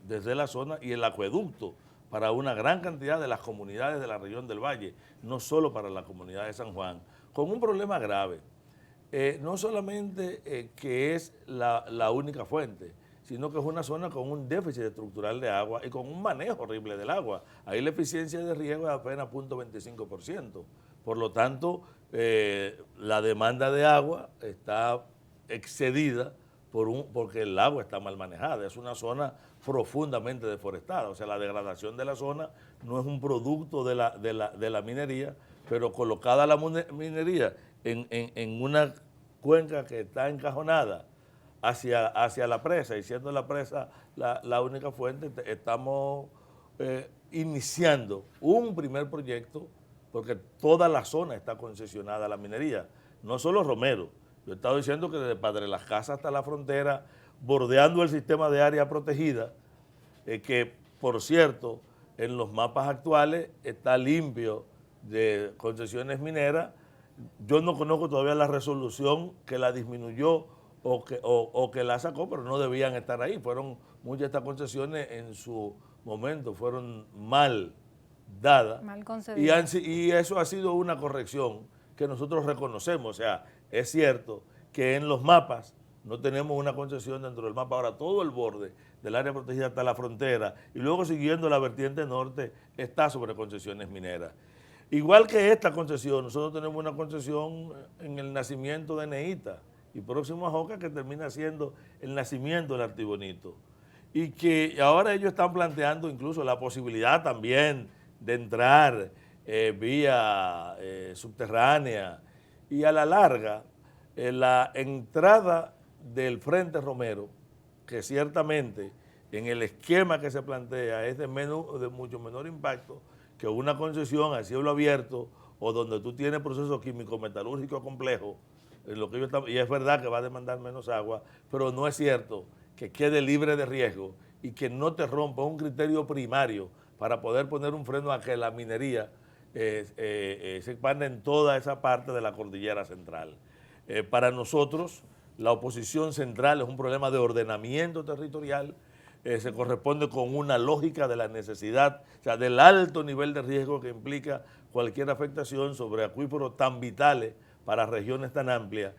desde la zona y el acueducto para una gran cantidad de las comunidades de la región del Valle, no solo para la comunidad de San Juan, con un problema grave. No solamente que es la única fuente, sino que es una zona con un déficit estructural de agua y con un manejo horrible del agua. Ahí la eficiencia de riego es apenas 0.25%. Por lo tanto, la demanda de agua está excedida porque el agua está mal manejada. Es una zona profundamente deforestada. O sea, la degradación de la zona no es un producto de la minería, pero colocada la minería en una cuenca que está encajonada hacia la presa, y siendo la presa la única fuente, estamos iniciando un primer proyecto, porque toda la zona está concesionada a la minería, no solo Romero. Yo he estado diciendo que desde Padre Las Casas hasta la frontera, bordeando el sistema de área protegida, que por cierto, en los mapas actuales está limpio de concesiones mineras. Yo no conozco todavía la resolución que la disminuyó o que la sacó, pero no debían estar ahí. Muchas de estas concesiones en su momento fueron mal dadas. Mal concedidas. Y eso ha sido una corrección que nosotros reconocemos. O sea, es cierto que en los mapas no tenemos una concesión dentro del mapa. Ahora todo el borde del área protegida hasta la frontera y luego siguiendo la vertiente norte está sobre concesiones mineras. Igual que esta concesión, nosotros tenemos una concesión en el nacimiento de Neita y próximo a Joca, que termina siendo el nacimiento del Artibonito. Y que ahora ellos están planteando incluso la posibilidad también de entrar vía subterránea, y a la larga la entrada del Frente Romero, que ciertamente en el esquema que se plantea es de mucho menor impacto que una concesión a cielo abierto o donde tú tienes procesos químico-metalúrgicos complejos, y es verdad que va a demandar menos agua, pero no es cierto que quede libre de riesgo y que no te rompa un criterio primario para poder poner un freno a que la minería se expanda en toda esa parte de la cordillera central. Para nosotros, la oposición central es un problema de ordenamiento territorial, se corresponde con una lógica de la necesidad, o sea, del alto nivel de riesgo que implica cualquier afectación sobre acuíferos tan vitales para regiones tan amplias,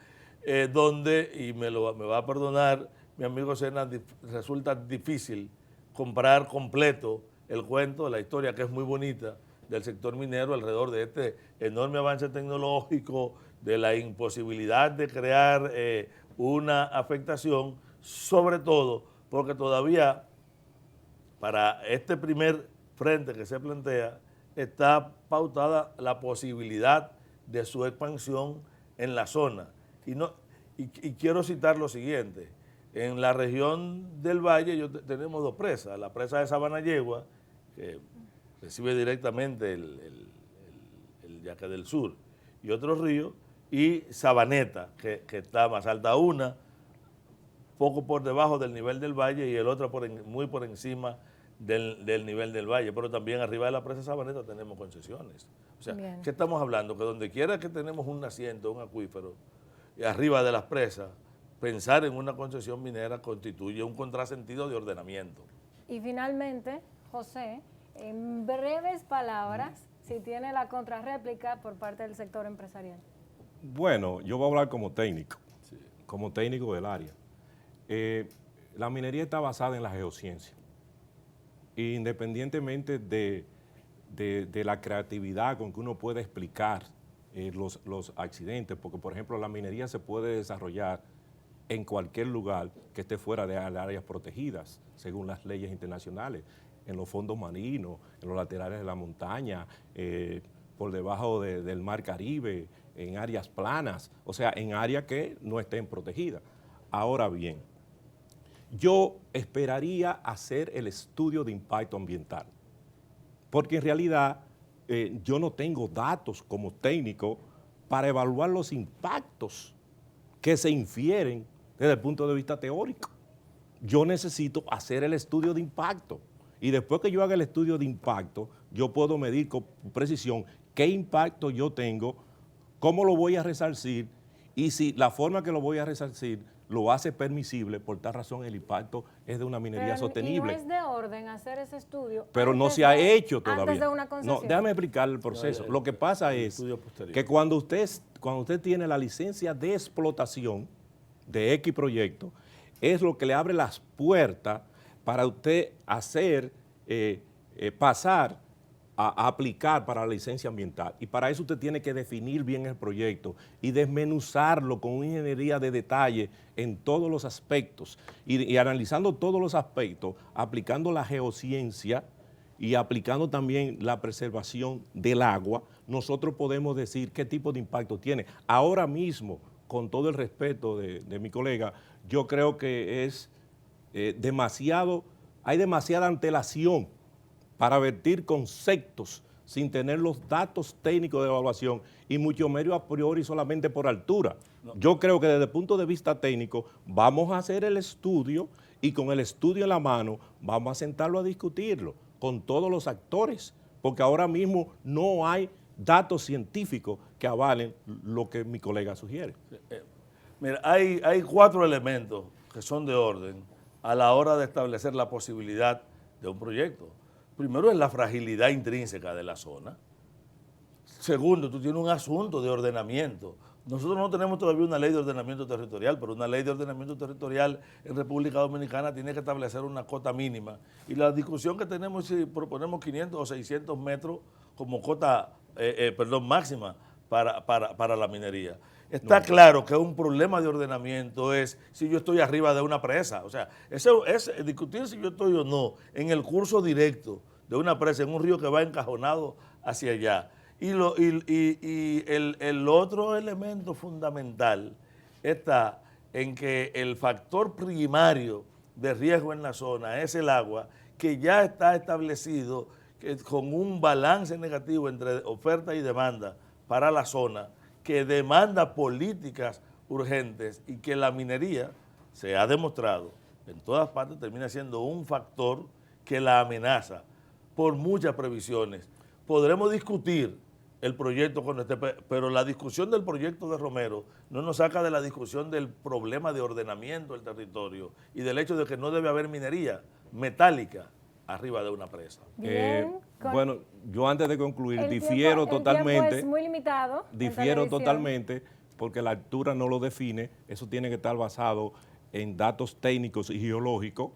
donde, y me va a perdonar mi amigo Sena, resulta difícil comprar completo el cuento, la historia que es muy bonita del sector minero alrededor de este enorme avance tecnológico, de la imposibilidad de crear una afectación, sobre todo porque todavía para este primer frente que se plantea está pautada la posibilidad de su expansión en la zona. Y quiero citar lo siguiente: en la región del Valle tenemos dos presas, la presa de Sabana Yegua, que recibe directamente el Yaque del Sur, y otro río, y Sabaneta, que está más alta, una poco por debajo del nivel del valle y el otro muy por encima del nivel del valle, pero también arriba de la presa Sabaneta tenemos concesiones. O sea, Bien. ¿qué estamos hablando? Que donde quiera que tenemos un naciente, un acuífero, y arriba de las presas, pensar en una concesión minera constituye un contrasentido de ordenamiento. Y finalmente, José, en breves palabras, si tiene la contrarréplica por parte del sector empresarial. Bueno, yo voy a hablar como técnico del área. La minería está basada en la geociencia. Independientemente de la creatividad con que uno puede explicar los accidentes, porque por ejemplo la minería se puede desarrollar en cualquier lugar que esté fuera de áreas protegidas, según las leyes internacionales, en los fondos marinos, en los laterales de la montaña, por debajo del mar Caribe, en áreas planas, o sea, en áreas que no estén protegidas. Ahora bien, yo esperaría hacer el estudio de impacto ambiental, porque en realidad yo no tengo datos como técnico para evaluar los impactos que se infieren desde el punto de vista teórico. Yo necesito hacer el estudio de impacto y después que yo haga el estudio de impacto, yo puedo medir con precisión qué impacto yo tengo, cómo lo voy a resarcir y si la forma que lo voy a resarcir lo hace permisible. Por tal razón el impacto es de una minería sostenible. Y no es de orden hacer ese estudio. Pero no se ha hecho todavía. Antes de una concesión. No, déjame explicar el proceso. Lo que pasa es que cuando usted tiene la licencia de explotación de X proyecto, es lo que le abre las puertas para usted hacer, pasar a aplicar para la licencia ambiental. Y para eso usted tiene que definir bien el proyecto y desmenuzarlo con una ingeniería de detalle en todos los aspectos y analizando todos los aspectos, aplicando la geociencia y aplicando también la preservación del agua, nosotros podemos decir qué tipo de impacto tiene. Ahora mismo, con todo el respeto de mi colega, yo creo que es hay demasiada antelación para vertir conceptos sin tener los datos técnicos de evaluación y mucho menos a priori solamente por altura. No. Yo creo que desde el punto de vista técnico vamos a hacer el estudio y con el estudio en la mano vamos a sentarlo a discutirlo con todos los actores, porque ahora mismo no hay datos científicos que avalen lo que mi colega sugiere. Mira, hay 4 elementos que son de orden a la hora de establecer la posibilidad de un proyecto. Primero es la fragilidad intrínseca de la zona. Segundo, tú tienes un asunto de ordenamiento. Nosotros no tenemos todavía una ley de ordenamiento territorial, pero una ley de ordenamiento territorial en República Dominicana tiene que establecer una cota mínima. Y la discusión que tenemos es si proponemos 500 o 600 metros como cota, máxima para la minería. Está claro que un problema de ordenamiento es si yo estoy arriba de una presa. O sea, eso es discutir si yo estoy o no en el curso directo de una presa, en un río que va encajonado hacia allá. Y el otro elemento fundamental está en que el factor primario de riesgo en la zona es el agua, que ya está establecido con un balance negativo entre oferta y demanda para la zona, que demanda políticas urgentes y que la minería, se ha demostrado, en todas partes termina siendo un factor que la amenaza por muchas previsiones. Podremos discutir el proyecto pero la discusión del proyecto de Romero no nos saca de la discusión del problema de ordenamiento del territorio y del hecho de que no debe haber minería metálica arriba de una presa. Bueno, yo antes de concluir difiero totalmente. El tiempo es muy limitado. Difiero totalmente porque la altura no lo define, eso tiene que estar basado en datos técnicos y geológicos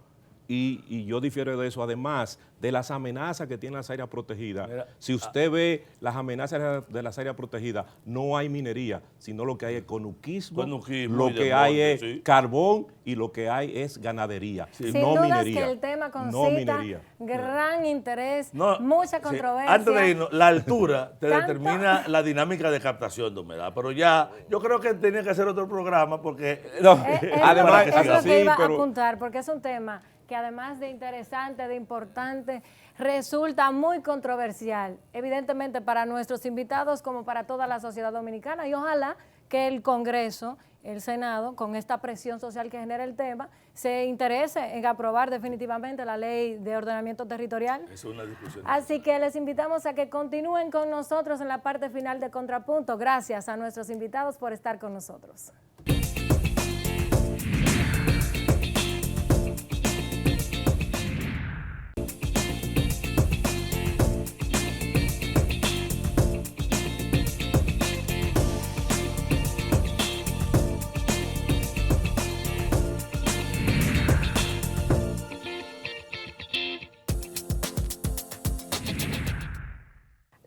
y yo difiero de eso, además de las amenazas que tienen las áreas protegidas. Mira, si usted ve las amenazas de las áreas protegidas, no hay minería, sino lo que hay es conuquismo, lo que hay es carbón y lo que hay es ganadería, no minería. Que el tema concita gran interés, mucha controversia. Antes de irnos, la altura te determina la dinámica de captación de humedad, pero ya yo creo que tenía que hacer otro programa porque... además, es lo que iba a apuntar, porque es un tema que además de interesante, de importante, resulta muy controversial, evidentemente para nuestros invitados como para toda la sociedad dominicana, y ojalá que el Congreso, el Senado, con esta presión social que genera el tema, se interese en aprobar definitivamente la ley de ordenamiento territorial. Es una discusión. Así que les invitamos a que continúen con nosotros en la parte final de Contrapunto. Gracias a nuestros invitados por estar con nosotros.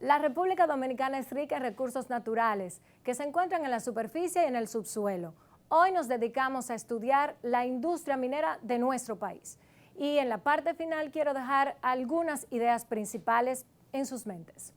La República Dominicana es rica en recursos naturales que se encuentran en la superficie y en el subsuelo. Hoy nos dedicamos a estudiar la industria minera de nuestro país. Y en la parte final quiero dejar algunas ideas principales en sus mentes.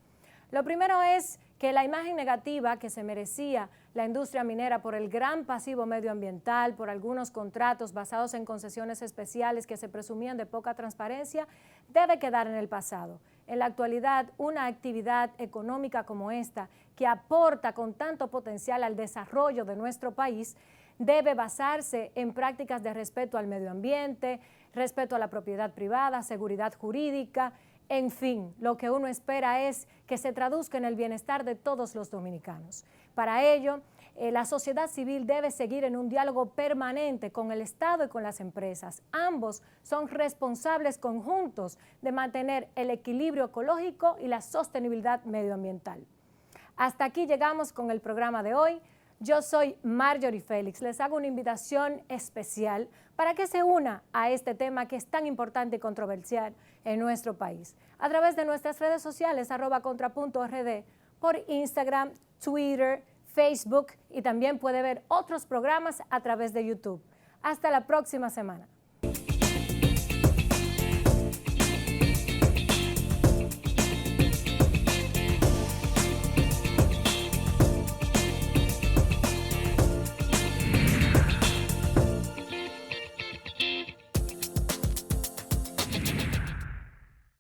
Lo primero es que la imagen negativa que se merecía la industria minera por el gran pasivo medioambiental, por algunos contratos basados en concesiones especiales que se presumían de poca transparencia, debe quedar en el pasado. En la actualidad, una actividad económica como esta, que aporta con tanto potencial al desarrollo de nuestro país, debe basarse en prácticas de respeto al medio ambiente, respeto a la propiedad privada, seguridad jurídica. En fin, lo que uno espera es que se traduzca en el bienestar de todos los dominicanos. Para ello, la sociedad civil debe seguir en un diálogo permanente con el Estado y con las empresas. Ambos son responsables conjuntos de mantener el equilibrio ecológico y la sostenibilidad medioambiental. Hasta aquí llegamos con el programa de hoy. Yo soy Marjorie Félix. Les hago una invitación especial para que se una a este tema que es tan importante y controversial en nuestro país. A través de nuestras redes sociales, @contrapunto.rd, por Instagram, Twitter, Facebook, y también puede ver otros programas a través de YouTube. Hasta la próxima semana.